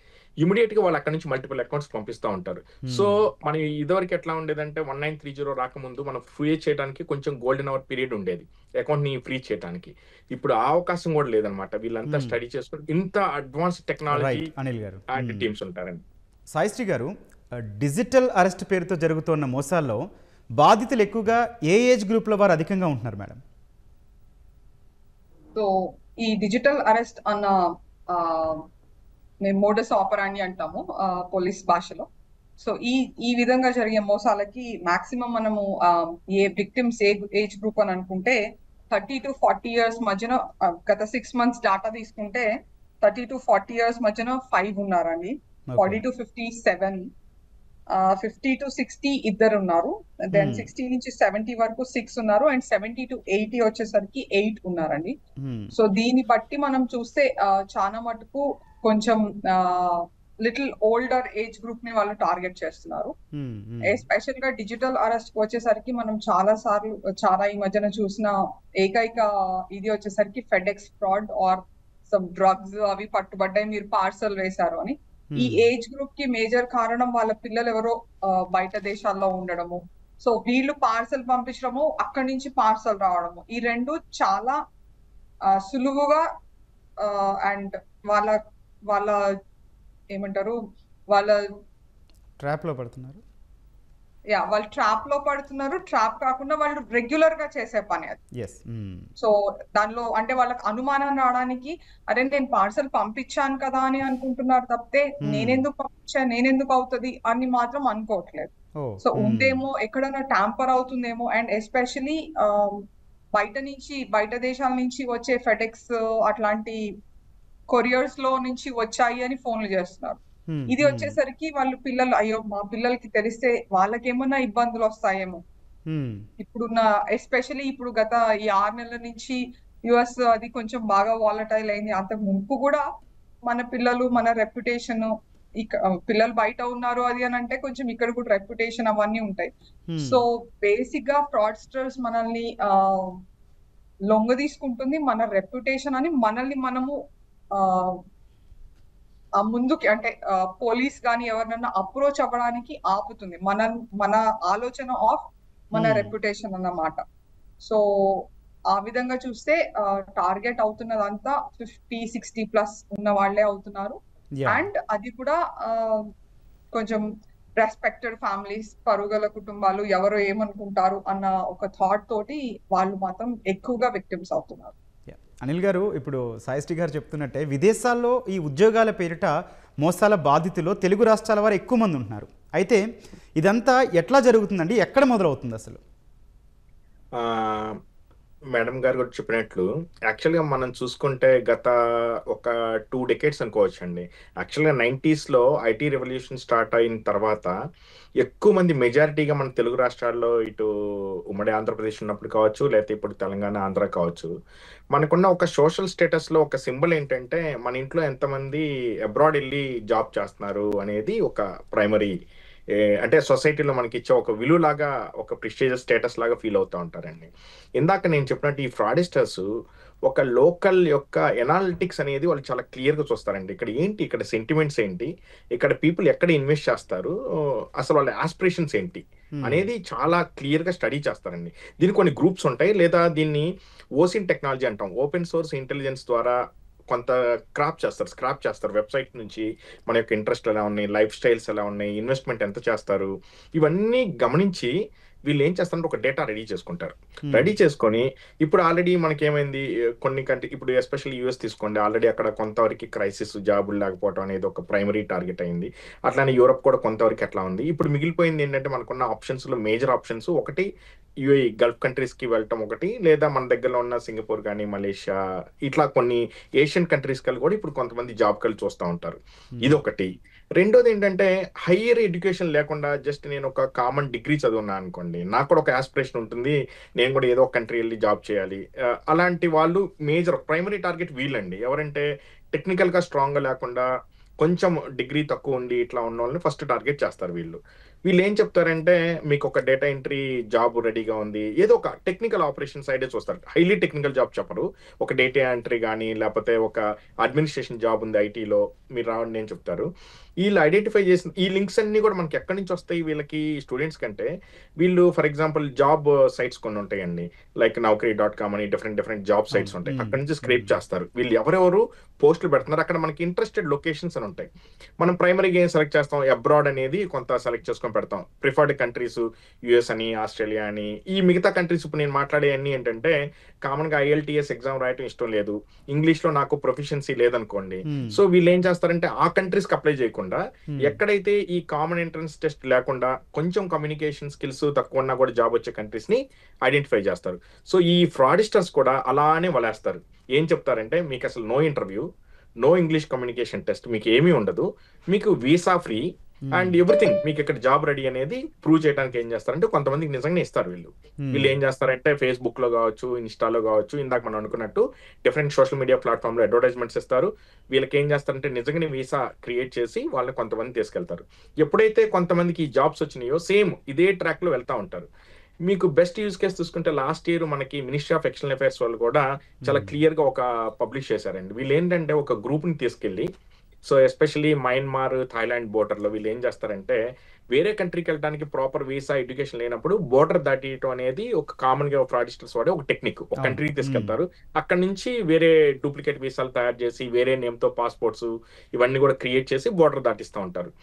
ఇమీడియట్ గా వాళ్ళు అక్కడ నుంచి మల్టిపుల్ అకౌంట్స్ పంపిస్తూ ఉంటారు. సో మనం ఇదివరకు ఎట్లా ఉండేదంటే 1930 రాకముందు మనం ఫ్రీ చేయడానికి కొంచెం గోల్డెన్ అవర్ పీరియడ్ ఉండేది అకౌంట్ ని ఫ్రీ చేయడానికి. ఇప్పుడు ఆ అవకాశం కూడా లేదనమాట. వీళ్ళంతా స్టడీ చేసుకుని ఇంత అడ్వాన్స్ టెక్నాలజీ టీమ్స్ ఉంటారండి. సాయిశ్రీ గారు, డిజిటల్ అరెస్ట్ పేరుతో జరుగుతున్న మోసాల్లో బాధితులు ఎక్కువగా ఏ ఏజ్ గ్రూప్ల వారు అధికంగా ఉంటున్నారు మేడం? సో ఈ డిజిటల్ అరెస్ట్ అన్న మేము మోడస్ ఆపరాండి అంటాము పోలీస్ భాషలో. సో ఈ విధంగా జరిగే మోసాలకి మాక్సిమం మనము ఏ విక్టిమ్స్ ఏజ్ గ్రూప్ అని అనుకుంటే 30 to 40 years మధ్యన, గత 6 months డాటా తీసుకుంటే 30 to 40 years మధ్యన 5 ఉన్నారండి, 40 to 57, 50 to 60 ఇద్దరు ఉన్నారు, దెన్ 60 నుంచి 70 వరకు 6 ఉన్నారు, అండ్ 70 to 80 వచ్చేసరికి 8 ఉన్నారండి. సో దీన్ని బట్టి మనం చూస్తే చాలా మటుకు కొంచెం లిటిల్ ఓల్డర్ ఏజ్ గ్రూప్ ని వాళ్ళు టార్గెట్ చేస్తున్నారు. ఎస్పెషల్ గా డిజిటల్ అరెస్ట్ వచ్చేసరికి మనం చాలా ఈ మధ్యన చూసిన ఏకైక ఇది వచ్చేసరికి FedEx fraud or some drugs అవి పట్టుబడ్డాయి, మీరు పార్సల్ వేశారు అని. ఈ ఏజ్ గ్రూప్ కి మేజర్ కారణం వాళ్ళ పిల్లలు ఎవరో బయట దేశాల్లో ఉండడము, సో వీళ్ళు పార్సల్ పంపించడము, అక్కడి నుంచి పార్సల్ రావడము, ఈ రెండు చాలా సులువుగా అండ్ వాళ్ళ ఏమంటారు వాళ్ళ ట్రాప్ లో పడుతున్నారు. వాళ్ళు ట్రాప్ లో పడుతున్నారు. ట్రాప్ కాకుండా వాళ్ళు రెగ్యులర్ గా చేసే పని అది. సో దానిలో అంటే వాళ్ళకి అనుమానం రావడానికి, అరే నేను పార్సల్ పంపించాను కదా అని అనుకుంటున్నారు తప్పితే నేనెందుకు అవుతుంది అని మాత్రం అనుకోవట్లేదు. సో ఉందేమో ఎక్కడైనా ట్యాంపర్ అవుతుందేమో, అండ్ ఎస్పెషలీ బయట దేశాల నుంచి వచ్చే ఫెడెక్స్ అట్లాంటి కొరియర్స్ లో నుంచి వచ్చాయి అని ఫోన్లు చేస్తున్నారు. ఇది వచ్చేసరికి వాళ్ళు పిల్లలు అయ్యో మా పిల్లలకి తెలిస్తే వాళ్ళకేమన్నా ఇబ్బందులు వస్తాయేమో. ఇప్పుడున్న ఎస్పెషల్లీ ఇప్పుడు గత ఈ 6 నెలల నుంచి యుఎస్ అది కొంచెం బాగా వాలటైల్ అయింది. అంతకు ముందు కూడా మన పిల్లలు మన రెప్యుటేషన్ పిల్లలు బయట ఉన్నారు అది అని అంటే కొంచెం ఇక్కడ కూడా రెప్యుటేషన్ అవన్నీ ఉంటాయి. సో బేసిక్ గా ఫ్రాడ్స్టర్స్ మనల్ని లొంగ తీసుకుంటుంది మన రెప్యుటేషన్ అని మనల్ని మనము ముందుకి అంటే పోలీస్ కానీ ఎవరినన్నా అప్రోచ్ అవ్వడానికి ఆపుతుంది. మన ఆలోచన ఆఫ్ మన రెప్యుటేషన్ అన్నమాట. సో ఆ విధంగా చూస్తే టార్గెట్ అవుతున్నదంతా 50-60+ ఉన్న వాళ్ళే అవుతున్నారు. అండ్ అది కూడా కొంచెం రెస్పెక్టెడ్ ఫ్యామిలీస్, పరుగల కుటుంబాలు, ఎవరు ఏమనుకుంటారు అన్న ఒక థాట్ తోటి వాళ్ళు మాత్రం ఎక్కువగా విక్టిమ్స్ అవుతున్నారు. అనిల్ గారు, ఇప్పుడు సాయిశ్రీ గారు చెప్తున్నట్టే విదేశాల్లో ఈ ఉద్యోగాల పేరిట మోసాల బాధితులు తెలుగు రాష్ట్రాల వారు ఎక్కువ మంది ఉంటున్నారు. అయితే ఇదంతా ఎట్లా జరుగుతుందండి, ఎక్కడ మొదలవుతుంది అసలు? మేడం గారు కూడా చెప్పినట్లు యాక్చువల్గా మనం చూసుకుంటే గత ఒక 2 decades అనుకోవచ్చు అండి. యాక్చువల్గా 90s ఐటీ రెవల్యూషన్ స్టార్ట్ అయిన తర్వాత ఎక్కువ మంది మెజారిటీగా మన తెలుగు రాష్ట్రాల్లో ఇటు ఉమ్మడి ఆంధ్రప్రదేశ్ ఉన్నప్పుడు కావచ్చు, లేకపోతే ఇప్పుడు తెలంగాణ, ఆంధ్ర కావచ్చు, మనకున్న ఒక సోషల్ స్టేటస్లో ఒక సింబల్ ఏంటంటే మన ఇంట్లో ఎంతమంది అబ్రాడ్ వెళ్ళి జాబ్ చేస్తున్నారు అనేది ఒక ప్రైమరీ అంటే సొసైటీలో మనకి ఇచ్చే ఒక విలువ లాగా, ఒక ప్రెస్టీజియస్ స్టేటస్ లాగా ఫీల్ అవుతూ ఉంటారండి. ఇందాక నేను చెప్పినట్టు ఈ ఫ్రాడిస్టర్స్ ఒక లోకల్ యొక్క ఎనాలిటిక్స్ అనేది వాళ్ళు చాలా క్లియర్గా చూస్తారండి. ఇక్కడ సెంటిమెంట్స్ ఏంటి, ఇక్కడ పీపుల్ ఎక్కడ ఇన్వెస్ట్ చేస్తారు, అసలు వాళ్ళ ఆస్పిరేషన్స్ ఏంటి అనేది చాలా క్లియర్గా స్టడీ చేస్తారండి. దీనికి కొన్ని గ్రూప్స్ ఉంటాయి, లేదా దీన్ని ఓసిన్ టెక్నాలజీ అంటాం, ఓపెన్ సోర్స్ ఇంటెలిజెన్స్ ద్వారా కొంత స్క్రాప్ చేస్తారు వెబ్సైట్ నుంచి మన యొక్క ఇంట్రెస్ట్ ఎలా ఉన్నాయి, లైఫ్ స్టైల్స్ ఎలా ఉన్నాయి, ఇన్వెస్ట్మెంట్ ఎంత చేస్తారు, ఇవన్నీ గమనించి వీళ్ళు ఏం చేస్తారంటే ఒక డేటా రెడీ చేసుకుంటారు. రెడీ చేసుకొని ఇప్పుడు ఆల్రెడీ మనకేమైంది కొన్ని కంట్రీ, ఇప్పుడు ఎస్పెషల్లీ యూఎస్ తీసుకోండి, ఆల్రెడీ అక్కడ కొంతవరకు క్రైసిస్, జాబులు లేకపోవడం అనేది ఒక ప్రైమరీ టార్గెట్ అయింది. అట్లానే యూరప్ కూడా కొంతవరకు అట్లా ఉంది. ఇప్పుడు మిగిలిపోయింది ఏంటంటే మనకున్న ఆప్షన్స్లో మేజర్ ఆప్షన్స్ ఒకటి యూఏఈ, గల్ఫ్ కంట్రీస్కి వెళ్ళటం ఒకటి, లేదా మన దగ్గరలో ఉన్న సింగపూర్ కానీ మలేషియా, ఇట్లా కొన్ని ఏషియన్ కంట్రీస్కి వెళ్ళి కూడా ఇప్పుడు కొంతమంది జాబ్ కలిసి చూస్తూ ఉంటారు. ఇదొకటి. రెండోది ఏంటంటే హైయర్ ఎడ్యుకేషన్ లేకుండా జస్ట్ నేను ఒక కామన్ డిగ్రీ చదువున్నా అనుకోండి, నాకు కూడా ఒక ఆస్పిరేషన్ ఉంటుంది, నేను కూడా ఏదో ఒక కంట్రీ వెళ్ళి జాబ్ చేయాలి. అలాంటి వాళ్ళు మేజర్ ప్రైమరీ టార్గెట్ వీళ్ళండి. ఎవరంటే టెక్నికల్గా స్ట్రాంగ్గా లేకుండా కొంచెం డిగ్రీ తక్కువ ఉండి ఇట్లా ఉన్న వాళ్ళని ఫస్ట్ టార్గెట్ చేస్తారు. వీళ్ళు ఏం చెప్తారంటే మీకు ఒక డేటా ఎంట్రీ జాబ్ రెడీగా ఉంది, ఏదో ఒక టెక్నికల్ ఆపరేషన్ సైడే చూస్తారు, హైలీ టెక్నికల్ జాబ్ చెప్పరు. ఒక డేటా ఎంట్రీ కానీ లేకపోతే ఒక అడ్మినిస్ట్రేషన్ జాబ్ ఉంది ఐటీలో, మీరు రావండి నేను చెప్తారు. వీళ్ళు ఐడెంటిఫై చేసిన ఈ లింక్స్ అన్ని కూడా మనకి ఎక్కడి నుంచి వస్తాయి వీళ్ళకి స్టూడెంట్స్ కంటే, వీళ్ళు ఫర్ ఎగ్జాంపుల్ జాబ్ సైట్స్ కొన్ని ఉంటాయండి, లైక్ Naukri.com అని డిఫరెంట్ జాబ్ సైట్స్ ఉంటాయి, అక్కడి నుంచి స్క్రేప్ చేస్తారు. వీళ్ళు ఎవరెవరు పోస్టులు పెడుతున్నారు, అక్కడ మనకి ఇంట్రెస్టెడ్ లొకేషన్స్ అని ఉంటాయి. మనం ప్రైమరీగా ఏం సెలెక్ట్ చేస్తాం, అబ్రాడ్ అనేది కొంత సెలెక్ట్ చేసుకొని పెడతాం. ప్రిఫర్డ్ కంట్రీస్ యుఎస్ అని, ఆస్ట్రేలియా అని. ఈ మిగతా కంట్రీస్ ఇప్పుడు నేను మాట్లాడే అన్ని ఏంటంటే కామన్గా IELTS ఎగ్జామ్ రాయటం ఇష్టం లేదు, ఇంగ్లీష్లో నాకు ప్రొఫిషియన్సీ లేదనుకోండి, సో వీళ్ళు ఏం చేస్తారంటే ఆ కంట్రీస్కి అప్లై చేయకుండా ఎక్కడైతే ఈ కామన్ ఎంట్రన్స్ టెస్ట్ లేకుండా కొంచెం కమ్యూనికేషన్ స్కిల్స్ తక్కువ ఉన్నా కూడా జాబ్ వచ్చే కంట్రీస్ ని ఐడెంటిఫై చేస్తారు. సో ఈ ఫ్రాడిస్టర్స్ కూడా అలానే వలేస్తారు. ఏం చెప్తారంటే మీకు అసలు no interview, no English communication test, మీకు ఏమీ ఉండదు, మీకు వీసా ఫ్రీ అండ్ ఎవ్రీథింగ్, మీకు ఇక్కడ జాబ్ రెడీ అనేది ప్రూవ్ చేయడానికి ఏం చేస్తారంటే కొంతమందికి నిజంగానే ఇస్తారు. వీళ్ళు ఏం చేస్తారంటే ఫేస్బుక్ లో కావచ్చు, ఇన్స్టాలో కావచ్చు, ఇందాక మనం అనుకున్నట్టు డిఫరెంట్ సోషల్ మీడియా ప్లాట్ఫామ్ లో అడ్వర్టైజ్మెంట్స్ ఇస్తారు. వీళ్ళకి ఏం చేస్తారంటే నిజంగానే వీసా క్రియేట్ చేసి వాళ్ళని కొంతమంది తీసుకెళ్తారు. ఎప్పుడైతే కొంతమందికి ఈ జాబ్స్ వచ్చినాయో సేమ్ ఇదే ట్రాక్ లో వెళ్తా ఉంటారు. మీకు బెస్ట్ యూజ్ కేసు చూసుకుంటే లాస్ట్ ఇయర్ మనకి మినిస్ట్రీ ఆఫ్ ఎక్స్టర్నల్ అఫైర్స్ వాళ్ళు కూడా చాలా క్లియర్ గా ఒక పబ్లిష్ చేశారండి. వీళ్ళు ఏంటంటే ఒక గ్రూప్ ని తీసుకెళ్లి, సో ఎస్పెషల్లీ మయన్మార్, థాయిలాండ్ బోర్డర్లో వీళ్ళు ఏం చేస్తారంటే వేరే కంట్రీకి వెళ్ళడానికి ప్రాపర్ వీసా, ఎడ్యుకేషన్ లేనప్పుడు బోర్డర్ దాటియటం అనేది ఒక కామన్ గా ఫ్రాడిస్టర్స్ వాడే ఒక టెక్నిక్. ఒక కంట్రీకి తీసుకెళ్తారు, అక్కడ నుంచి వేరే డూప్లికేట్ వీసాలు తయారు చేసి వేరే నేమ్ తో పాస్పోర్ట్స్ ఇవన్నీ కూడా క్రియేట్ చేసి బోర్డర్ దాటిస్తూ ఉంటారు.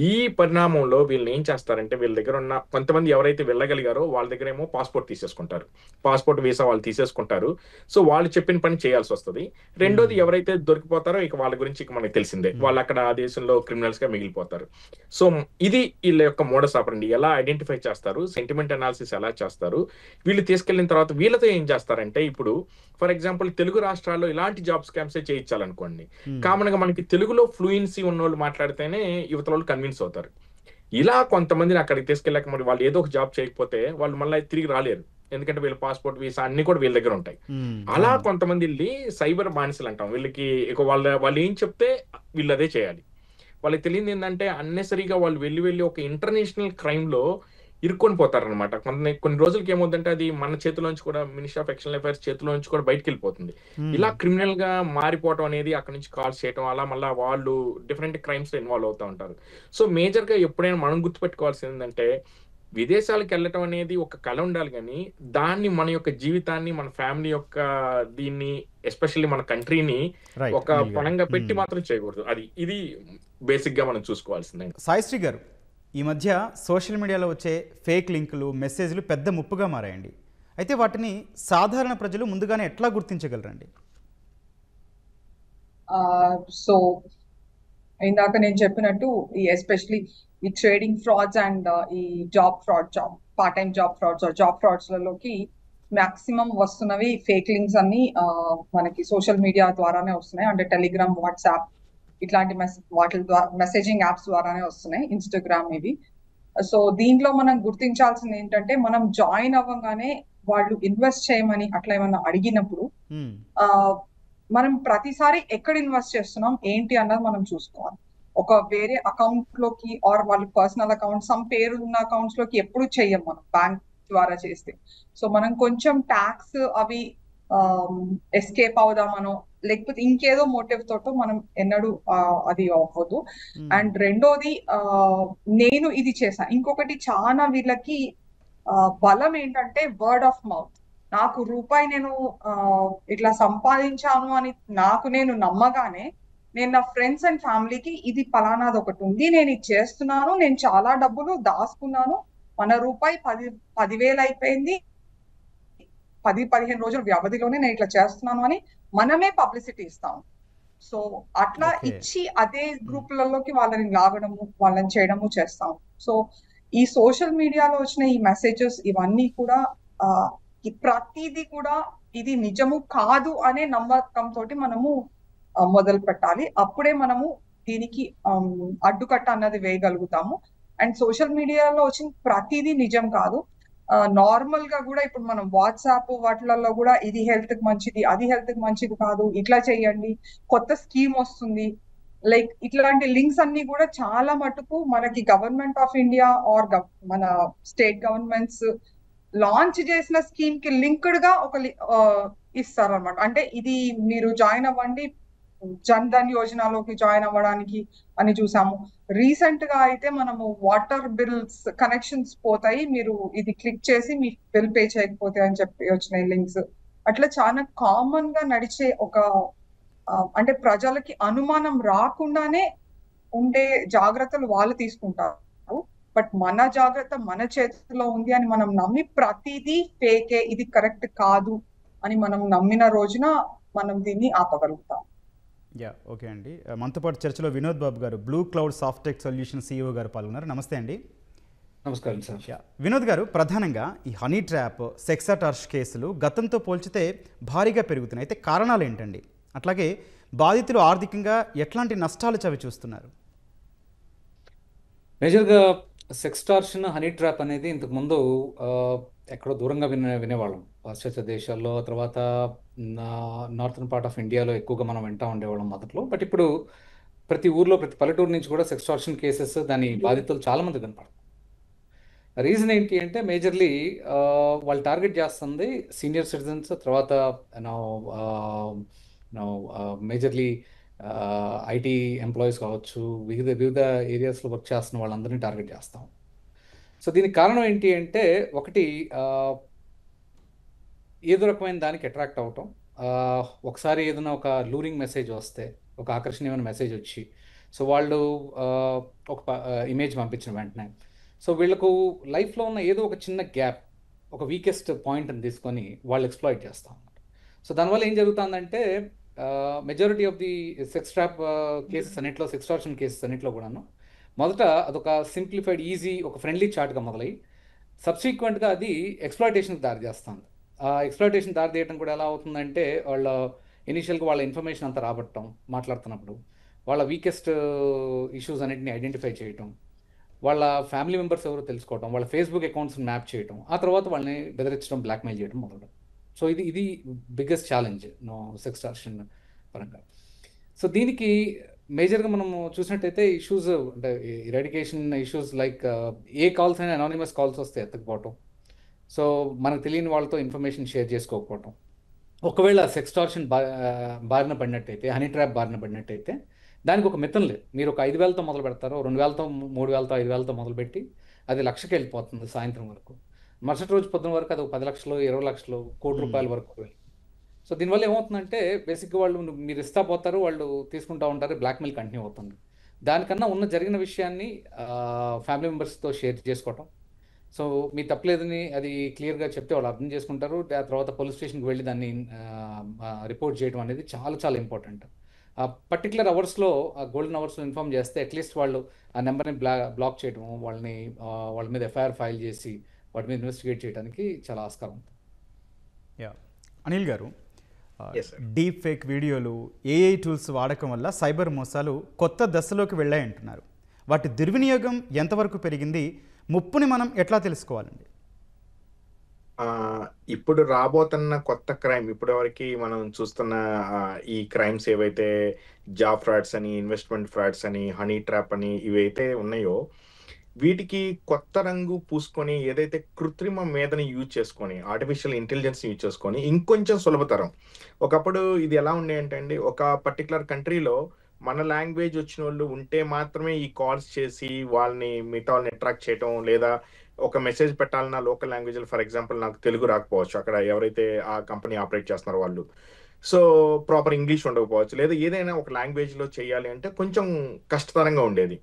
ఈ పరిణామంలో వీళ్ళు ఏం చేస్తారంటే వీళ్ళ దగ్గర ఉన్న కొంతమంది ఎవరైతే వెళ్ళగలిగారో వాళ్ళ దగ్గర ఏమో పాస్పోర్ట్ తీసేసుకుంటారు, పాస్పోర్ట్ వీసా వాళ్ళు తీసేసుకుంటారు. సో వాళ్ళు చెప్పిన పని చేయాల్సి వస్తుంది. రెండోది ఎవరైతే దొరికిపోతారో ఇక వాళ్ళ గురించి ఇక మనకి తెలిసిందే, వాళ్ళు అక్కడ ఆ దేశంలో క్రిమినల్స్ గా మిగిలిపోతారు. సో వీళ్ళ యొక్క మోడస్ ఆపరండి ఎలా ఐడెంటిఫై చేస్తారు, సెంటిమెంట్ అనాలిసిస్ ఎలా చేస్తారు, వీళ్ళు తీసుకెళ్ళిన తర్వాత వీళ్ళతో ఏం చేస్తారంటే, ఇప్పుడు ఫర్ ఎగ్జాంపుల్ తెలుగు రాష్ట్రాల్లో ఇలాంటి జాబ్ స్కామ్సే చేయించాలనుకోండి, కామన్ గా మనకి తెలుగులో ఫ్లూయెన్సీ ఉన్న వాళ్ళు మాట్లాడితేనే యువత వాళ్ళు కన్విన్స్ అవుతారు. ఇలా కొంతమందిని అక్కడికి తీసుకెళ్ళాక మరి వాళ్ళు ఏదో ఒక జాబ్ చేయకపోతే వాళ్ళు మళ్ళీ తిరిగి రాలేరు, ఎందుకంటే వీళ్ళ పాస్పోర్ట్ వీసా అన్ని కూడా వీళ్ళ దగ్గర ఉంటాయి. అలా కొంతమంది వెళ్ళి సైబర్ బానిసలు అంటాం, వీళ్ళకి ఇక వాళ్ళు ఏం చెప్తే వీళ్ళు అదే చేయాలి. వాళ్ళకి తెలియదు ఏంటంటే అన్నెసరీగా వాళ్ళు వెళ్ళి ఒక ఇంటర్నేషనల్ క్రైమ్ లో ఇరుక్కొని పోతారనమాట. కొన్ని రోజులకి ఏమవుతుందంటే అది మన చేతిలోంచి కూడా, మినిస్ట్రీ ఆఫ్ ఎక్స్టర్నల్ అఫైర్స్ చేతిలోంచి కూడా బయటకు వెళ్ళిపోతుంది. ఇలా క్రిమినల్ గా మారిపోవడం అనేది, అక్కడ నుంచి కాల్స్ చేయడం, అలా మళ్ళీ వాళ్ళు డిఫరెంట్ క్రైమ్స్ లో ఇన్వాల్వ్ అవుతూ ఉంటారు. సో మేజర్ గా ఎప్పుడైనా మనం గుర్తుపెట్టుకోవాల్సింది ఏంటంటే, విదేశాలకు వెళ్ళటం అనేది ఒక కళ ఉండాలి, కానీ దాన్ని మన యొక్క జీవితాన్ని, మన ఫ్యామిలీ యొక్క దీన్ని, ఎస్పెషల్లీ మన కంట్రీని ఒక పణంగా పెట్టి మాత్రం చేయకూడదు. ఇది బేసిక్ గా మనం చూసుకోవాల్సిందే. సాయిశ్రీ గారు, ఈ మధ్య సోషల్ మీడియాలో వచ్చే ఫేక్ లింకులు, మెసేజ్లు పెద్ద ముప్పుగా మారాయండి. అయితే వాటిని సాధారణ ప్రజలు ముందుగానే ఎట్లా గుర్తించగలరండి? సో ఇందాక నేను చెప్పినట్టు ఈ ఎస్పెషలీ ఈ ట్రేడింగ్ ఫ్రాడ్స్ అండ్ ఈ పార్ట్ టైం జాబ్ ఫ్రాడ్స్ లలోకి మాక్సిమం వస్తున్నవి ఫేక్ లింక్స్ అన్ని మనకి సోషల్ మీడియా ద్వారానే వస్తున్నాయి. అంటే టెలిగ్రామ్, వాట్సాప్ ఇట్లాంటి వాటి ద్వారా మెసేజింగ్ యాప్స్ ద్వారానే వస్తున్నాయి, ఇన్స్టాగ్రామ్ ఇవి. సో దీంట్లో మనం గుర్తించాల్సింది ఏంటంటే, మనం జాయిన్ అవ్వగానే వాళ్ళు ఇన్వెస్ట్ చేయమని అట్లా ఏమన్నా అడిగినప్పుడు మనం ప్రతిసారి ఎక్కడ ఇన్వెస్ట్ చేస్తున్నాం ఏంటి అన్నది మనం చూసుకోవాలి. ఒక వేరే అకౌంట్ లోకి ఆర్ వాళ్ళ పర్సనల్ అకౌంట్, సమ్ పేరు ఉన్న అకౌంట్స్ లోకి ఎప్పుడు చెయ్యం మనం బ్యాంక్ ద్వారా చేస్తే. సో మనం కొంచెం ట్యాక్స్ అవి ఎస్కేప్ అవుదామనో లేకపోతే ఇంకేదో మోటివ్ తోటో మనం ఎన్నడూ అది అవ్వదు. అండ్ రెండోది, నేను ఇది చేశాను. ఇంకొకటి చాలా వీళ్ళకి బలం ఏంటంటే వర్డ్ ఆఫ్ మౌత్. నాకు రూపాయి నేను ఇట్లా సంపాదించాను అని నాకు నేను నమ్మగానే నేను నా ఫ్రెండ్స్ అండ్ ఫ్యామిలీకి ఇది పలానాది ఒకటి ఉంది, నేను ఇది చేస్తున్నాను, నేను చాలా డబ్బులు దాచుకున్నాను, మన రూపాయి 10,000 అయిపోయింది, 10-15 రోజుల వ్యవధిలోనే నేను ఇట్లా చేస్తున్నాను అని మనమే పబ్లిసిటీ ఇస్తాం. సో అట్లా ఇచ్చి అదే గ్రూపులలోకి వాళ్ళని లాగడము, వాళ్ళని చేయడము చేస్తాం. సో ఈ సోషల్ మీడియాలో వచ్చిన ఈ మెసేజెస్ ఇవన్నీ కూడా ప్రతిదీ కూడా ఇది నిజము కాదు అనే నమ్మకంతో మనము మొదలు పెట్టాలి. అప్పుడే మనము దీనికి అడ్డుకట్ట అన్నది వేయగలుగుతాము. అండ్ సోషల్ మీడియాలో వచ్చిన ప్రతిదీ నిజం కాదు. నార్మల్ గా కూడా ఇప్పుడు మనం వాట్సాప్ వాటిలలో కూడా ఇది హెల్త్ కి మంచిది, అది హెల్త్ కి మంచిది కాదు, ఇట్లా చేయండి, కొత్త స్కీమ్ వస్తుంది, లైక్ ఇట్లాంటి లింక్స్ అన్ని కూడా చాలా మటుకు మనకి గవర్నమెంట్ ఆఫ్ ఇండియా ఆర్ మన స్టేట్ గవర్నమెంట్స్ లాంచ్ చేసిన స్కీమ్ కి లింక్డ్ గా ఒక ఇస్తారనమాట. అంటే ఇది మీరు జాయిన్ అవ్వండి జన్ ధన్ యోజనలోకి జాయిన్ అవ్వడానికి అని చూసాము. రీసెంట్ గా అయితే మనము వాటర్ బిల్స్ కనెక్షన్స్ పోతాయి, మీరు ఇది క్లిక్ చేసి మీ బిల్ పే చేయకపోతే అని చెప్పి వచ్చినాయి లింక్స్. అట్లా చాలా కామన్ గా నడిచే ఒక అంటే ప్రజలకి అనుమానం రాకుండానే ఉండే జాగ్రత్తలు వాళ్ళు తీసుకుంటారు. బట్ మన జాగ్రత్త మన చేతిలో ఉంది అని మనం నమ్మి ప్రతిదీ ఫేకే, ఇది కరెక్ట్ కాదు అని మనం నమ్మిన రోజున మనం దీన్ని ఆపగలుగుతాం. ఓకే అండి. మనతో పాటు చర్చలో వినోద్ బాబు గారు, blue cloud Softech solution CEO గారు పాల్గొన్నారు. నమస్తే అండి. నమస్కారం సార్. వినోద్ గారు, ప్రధానంగా ఈ హనీ ట్రాప్, సెక్స్ అటార్ష్ కేసులు గతంతో పోల్చితే భారీగా పెరుగుతున్నాయి. అయితే కారణాలు ఏంటండి? అట్లాగే బాధితులు ఆర్థికంగా ఎట్లాంటి నష్టాలు చవి చూస్తున్నారు? మేజర్గా సెక్స్టార్షన్, హనీ ట్రాప్ అనేది ఇంతకుముందు ఎక్కడో దూరంగా వినేవాళ్ళం పాశ్చాత్య దేశాల్లో, తర్వాత నార్థన్ పార్ట్ ఆఫ్ ఇండియాలో ఎక్కువగా మనం వింటూ ఉండేవాళ్ళం మొదట్లో. బట్ ఇప్పుడు ప్రతి ఊర్లో, ప్రతి పల్లెటూరు నుంచి కూడా సెక్స్టార్షన్ కేసెస్, దాని బాధితులు చాలామంది కనపడతారు. రీజన్ ఏంటి అంటే, మేజర్లీ వాళ్ళు టార్గెట్ చేస్తుంది సీనియర్ సిటిజన్స్, తర్వాత మేజర్లీ ఐటీ ఎంప్లాయీస్ కావచ్చు, వివిధ ఏరియాస్లో వర్క్ చేస్తున్న వాళ్ళందరినీ టార్గెట్ చేస్తాం. సో దీనికి కారణం ఏంటి అంటే, ఒకటి ఏదో రకమైన దానికి అట్రాక్ట్ అవటం. ఒకసారి ఏదైనా ఒక లూరింగ్ మెసేజ్ వస్తే, ఒక ఆకర్షణీయమైన మెసేజ్ వచ్చి, సో వాళ్ళు ఒక ఇమేజ్ పంపించిన వెంటనే, సో వీళ్ళకు లైఫ్లో ఉన్న ఏదో ఒక చిన్న గ్యాప్, ఒక వీకెస్ట్ పాయింట్ని తీసుకొని వాళ్ళు ఎక్స్ప్లాయిట్ చేస్తాం అన్నమాట. సో దానివల్ల ఏం జరుగుతుందంటే, majority of the sex trap cases అన్నింటిలో, సెక్స్టార్షన్ కేసెస్ అన్నింటిలో కూడాను మొదట అదొక సింప్లిఫైడ్ ఈజీ ఒక ఫ్రెండ్లీ చాట్గా మొదలై సబ్సిక్వెంట్గా అది ఎక్స్‌ప్లాయిటేషన్‌కి దారి చేస్తుంది. ఆ ఎక్స్‌ప్లాయిటేషన్ దారి తీయడం కూడా ఎలా అవుతుందంటే, ఇనీషియల్‌గా వాళ్ళ ఇన్ఫర్మేషన్ అంతా రాబట్టడం మాట్లాడుతున్నప్పుడు, వాళ్ళ వీకెస్ట్ ఇష్యూస్ అన్నిటిని ఐడెంటిఫై చేయటం, వాళ్ళ ఫ్యామిలీ మెంబర్స్ ఎవరో తెలుసుకోవటం, వాళ్ళ ఫేస్‌బుక్ అకౌంట్స్‌ని మ్యాప్ చేయటం, ఆ తర్వాత వాళ్ళని బెదిరించడం, బ్లాక్‌మెయిల్ చేయడం మొదలవడం. సో ఇది బిగ్గెస్ట్ ఛాలెంజ్ సెక్స్టార్షన్ పరంగా. సో దీనికి మేజర్గా మనం చూసినట్టయితే ఇష్యూస్ అంటే ఇరాడికేషన్ ఇష్యూస్ లైక్ ఏ కాల్స్ అయినా అనానిమస్ కాల్స్ వస్తే ఎత్తకపోవటం, సో మనకు తెలియని వాళ్ళతో ఇన్ఫర్మేషన్ షేర్ చేసుకోకపోవటం, ఒకవేళ సెక్స్టార్షన్ బారిన పడినట్టయితే, హనీ ట్రాప్ బారిన పడినట్టయితే దానికి ఒక మితం లేదు. మీరు ఒక 5,000తో మొదలు పెడతారో, 2,000తో 3,000తో 5,000తో మొదలుపెట్టి అది లక్షకి వెళ్ళిపోతుంది సాయంత్రం వరకు. మరుసటి రోజు పొద్దున వరకు అది 10 లక్షలు, 20 లక్షలు, కోటి రూపాయల వరకు వెళ్ళి. సో దీనివల్ల ఏమవుతుందంటే బేసిక్గా వాళ్ళు మీరు ఇస్తా పోతారు, వాళ్ళు తీసుకుంటూ ఉంటారు, బ్లాక్మెయిల్ కంటిన్యూ అవుతుంది. దానికన్నా జరిగిన విషయాన్ని ఫ్యామిలీ మెంబర్స్తో షేర్ చేసుకోవటం, సో మీ తప్పలేదని అది క్లియర్గా చెప్తే వాళ్ళు అర్థం చేసుకుంటారు. ఆ తర్వాత పోలీస్ స్టేషన్కి వెళ్ళి దాన్ని రిపోర్ట్ చేయడం అనేది చాలా చాలా ఇంపార్టెంట్. ఆ పర్టికులర్ అవర్స్లో, ఆ గోల్డెన్ అవర్స్లో ఇన్ఫామ్ చేస్తే అట్లీస్ట్ వాళ్ళు ఆ నెంబర్ని బ్లాక్ చేయడం, వాళ్ళ మీద ఎఫ్ఐఆర్ ఫైల్ చేసి వాటి మీద ఇన్వెస్టిగేట్ చేయడానికి చాలా ఆస్కారం ఉంది. యా, అనిల్ గారు, Yes, sir. డీప్ ఫేక్ వీడియోలు, ఏఐ టూల్స్ వాడకం వల్ల సైబర్ మోసాలు కొత్త దశలోకి వెళ్ళాయంటున్నారు. వాటి దుర్వినియోగం ఎంతవరకు పెరిగింది? ముప్పుని మనం ఎట్లా తెలుసుకోవాలండి? ఇప్పుడు రాబోతున్న కొత్త క్రైమ్, ఇప్పటివరకు మనం చూస్తున్న ఈ క్రైమ్స్ ఏవైతే జాబ్ ఫ్రాడ్స్ అని, ఇన్వెస్ట్మెంట్ ఫ్రాడ్స్ అని, హనీ ట్రాప్ అని ఇవైతే ఉన్నాయో, వీటికి కొత్త రంగు పూసుకొని ఏదైతే కృత్రిమ మేధని యూజ్ చేసుకొని, ఆర్టిఫిషియల్ ఇంటెలిజెన్స్ యూజ్ చేసుకొని ఇంకొంచెం సులభతరం. ఒకప్పుడు ఇది ఎలా ఉండే అంటే అండి, ఒక పర్టికులర్ కంట్రీలో మన లాంగ్వేజ్ వచ్చిన వాళ్ళు ఉంటే మాత్రమే ఈ కాల్స్ చేసి వాళ్ళని మిగతా వాళ్ళని అట్రాక్ట్ చేయటం, లేదా ఒక మెసేజ్ పెట్టాలన్న లోకల్ లాంగ్వేజ్లో, ఫర్ ఎగ్జాంపుల్ నాకు తెలుగు రాకపోవచ్చు, అక్కడ ఎవరైతే ఆ కంపెనీ ఆపరేట్ చేస్తున్నారో వాళ్ళు, సో ప్రాపర్ ఇంగ్లీష్ ఉండకపోవచ్చు, లేదా ఏదైనా ఒక లాంగ్వేజ్లో చేయాలి అంటే కొంచెం కష్టతరంగా ఉండేది.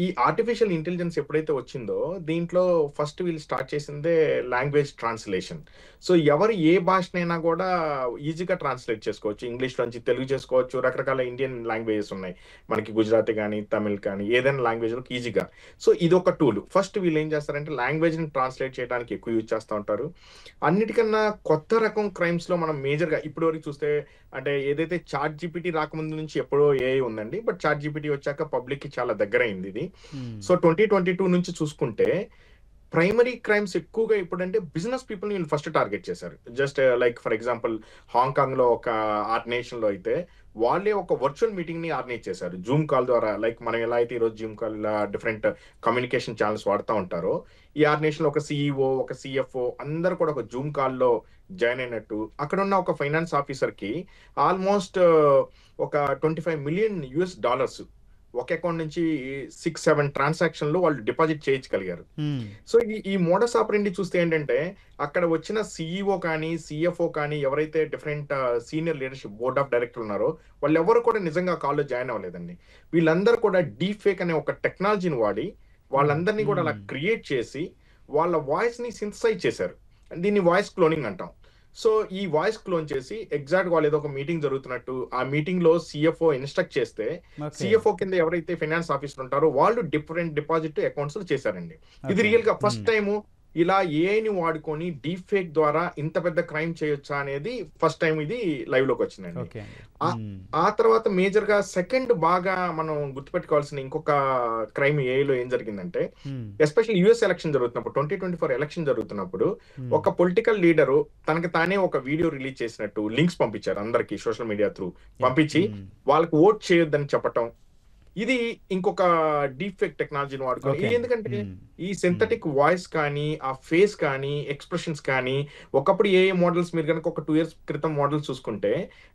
ఈ ఆర్టిఫిషియల్ ఇంటెలిజెన్స్ ఎప్పుడైతే వచ్చిందో, దీంట్లో ఫస్ట్ వీళ్ళు స్టార్ట్ చేసిందే లాంగ్వేజ్ ట్రాన్స్లేషన్. సో ఎవరు ఏ భాషనైనా కూడా ఈజీగా ట్రాన్స్లేట్ చేసుకోవచ్చు. ఇంగ్లీష్ నుంచి తెలుగు చేసుకోవచ్చు, రకరకాల ఇండియన్ లాంగ్వేజెస్ ఉన్నాయి మనకి, గుజరాతీ కానీ తమిళ్ కానీ ఏదైనా లాంగ్వేజ్లోకి ఈజీగా. సో ఇది ఒక టూల్. ఫస్ట్ వీళ్ళు ఏం చేస్తారంటే లాంగ్వేజ్ని ట్రాన్స్లేట్ చేయడానికి ఎక్కువ యూజ్ చేస్తూ ఉంటారు. అన్నిటికన్నా కొత్త రకం క్రైమ్స్లో మనం మేజర్గా ఇప్పటివరకు చూస్తే, అంటే ఏదైతే చాట్ జీపీటీ రాకముందు నుంచి ఎప్పుడో ఏఐ ఉందండి, బట్ చాట్ జీపీటీ వచ్చాక పబ్లిక్కి చాలా దగ్గర అయింది ఇది. సో 2022 నుంచి చూసుకుంటే ప్రైమరీ క్రైమ్స్ ఎక్కువగా ఇప్పుడంటే బిజినెస్ పీపుల్ని వీళ్ళు ఫస్ట్ టార్గెట్ చేశారు. జస్ట్ లైక్ ఫర్ ఎగ్జాంపుల్ హాంకాంగ్లో ఒక ఆర్గనైజేషన్లో అయితే వాళ్ళే ఒక వర్చువల్ మీటింగ్ని ఆర్గనైజ్ చేశారు జూమ్ కాల్ ద్వారా. లైక్ మనం ఎలా అయితే ఈరోజు Zoom call different communication channels వాడుతూ ఉంటారో, ఈ ఆర్గనైజేషన్లో ఒక సిఇఓ, ఒక సిఎఫ్ఓ అందరు కూడా ఒక జూమ్ కాల్లో జాయిన్ అయినట్టు, అక్కడ ఉన్న ఒక ఫైనాన్స్ ఆఫీసర్కి ఆల్మోస్ట్ ఒక $25 మిలియన్ ఒక అకౌంట్ నుంచి 6-7 ట్రాన్సాక్షన్లు వాళ్ళు డిపాజిట్ చేయించగలిగారు. సో ఈ మోడస్ ఆపరెండి చూస్తే ఏంటంటే, అక్కడ వచ్చిన సిఇఓ కానీ సిఎఫ్ఓ కానీ ఎవరైతే different senior leadership board of director ఉన్నారో, వాళ్ళు ఎవరు కూడా నిజంగా కాల్లో జాయిన్ అవ్వలేదండి. వీళ్ళందరూ కూడా డీప్ ఫేక్ అనే ఒక టెక్నాలజీని వాడి వాళ్ళందరినీ కూడా అలా క్రియేట్ చేసి వాళ్ళ వాయిస్ ని సింథసైజ్ చేశారు. దీన్ని వాయిస్ క్లోనింగ్ అంటాం. సో ఈ వాయిస్ క్లోన్ చేసి ఎగ్జాక్ట్ వాళ్ళు ఏదో ఒక మీటింగ్ జరుగుతున్నట్టు, ఆ మీటింగ్ లో సిఎఫ్ఓ ఇన్స్ట్రక్ట్ చేస్తే, సిఎఫ్ఓ కింద ఎవరైతే ఫైనాన్స్ ఆఫీసర్ ఉంటారో వాళ్ళు డిఫరెంట్ డిపాజిట్ అకౌంట్స్ చేశారండి. ఇది రియల్ గా ఫస్ట్ టైం ఇలా ఏఐని వాడుకొని డీప్ ఫేక్ ద్వారా ఇంత పెద్ద క్రైమ్ చేయొచ్చా అనేది ఫస్ట్ టైం ఇది లైవ్ లోకి వచ్చిందండి. ఆ తర్వాత మేజర్ గా సెకండ్ బాగా మనం గుర్తుపెట్టుకోవాల్సిన ఇంకొక క్రైమ్ ఏఐలో ఏం జరిగిందంటే, ఎస్పెషల్లీ యుఎస్ ఎలక్షన్ జరుగుతున్నప్పుడు, 2024 ఎలక్షన్ జరుగుతున్నప్పుడు ఒక పొలిటికల్ లీడరు తనకి తానే ఒక వీడియో రిలీజ్ చేసినట్టు లింక్స్ పంపించారు అందరికి సోషల్ మీడియా త్రూ పంపించి వాళ్ళకి ఓట్ చేయొద్దని చెప్పటం. ఇది ఇంకొక డీప్ ఫేక్ టెక్నాలజీని వాడుకొని, ఎందుకంటే ఈ సింథటిక్ వాయిస్ కానీ, ఆ ఫేస్ కానీ, ఎక్స్ప్రెషన్స్ కానీ, ఒకప్పుడు ఏ మోడల్స్ మీరు కనుక ఒక 2 years క్రితం మోడల్స్ చూసుకుంటే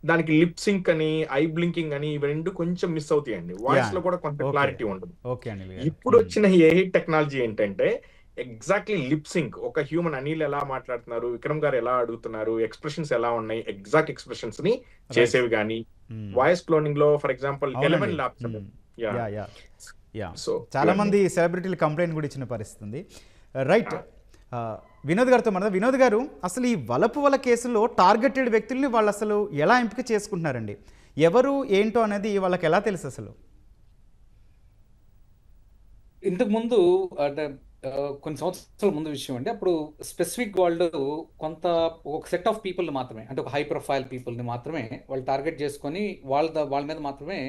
దానికి లిప్ సింక్ అని, ఐ బ్లింకింగ్ అని, ఇవి రెండు కొంచెం మిస్ అవుతాయండి. వాయిస్ లో కూడా కొంత క్లారిటీ ఉండదు. ఇప్పుడు వచ్చిన ఏఐ టెక్నాలజీ ఏంటంటే ఎగ్జాక్ట్లీ లిప్ సింక్, ఒక హ్యూమన్ అనిల్ ఎలా మాట్లాడుతున్నారు, విక్రమ్ గారు ఎలా అడుగుతున్నారు, ఎక్స్ప్రెషన్స్ ఎలా ఉన్నాయి, ఎగ్జాక్ట్ ఎక్స్ప్రెషన్స్ ని చేసేవి కానీ, వాయిస్ క్లోనింగ్ లో ఫర్ ఎగ్జాంపుల్ ఎలిమెంట్ ల్యాబ్స్ చాలా మంది సెలబ్రిటీలు కంప్లైంట్ కూడా ఇచ్చిన పరిస్థితి ఉంది. రైట్, వినోద్ గారితో మన వినోద్ గారు, అసలు ఈ వల కేసులో టార్గెటెడ్ వ్యక్తుల్ని వాళ్ళు అసలు ఎలా ఎంపిక చేసుకుంటున్నారండి? ఎవరు ఏంటో అనేది వాళ్ళకి ఎలా తెలుసు అసలు? ఇంతకు ముందు అంటే కొన్ని సంవత్సరాల ముందు విషయం అండి. అప్పుడు స్పెసిఫిక్ వాళ్ళు కొంత ఒక సెట్ ఆఫ్ పీపుల్ని మాత్రమే, అంటే ఒక హై ప్రొఫైల్ పీపుల్ని మాత్రమే వాళ్ళు టార్గెట్ చేసుకొని వాళ్ళ మీద మాత్రమే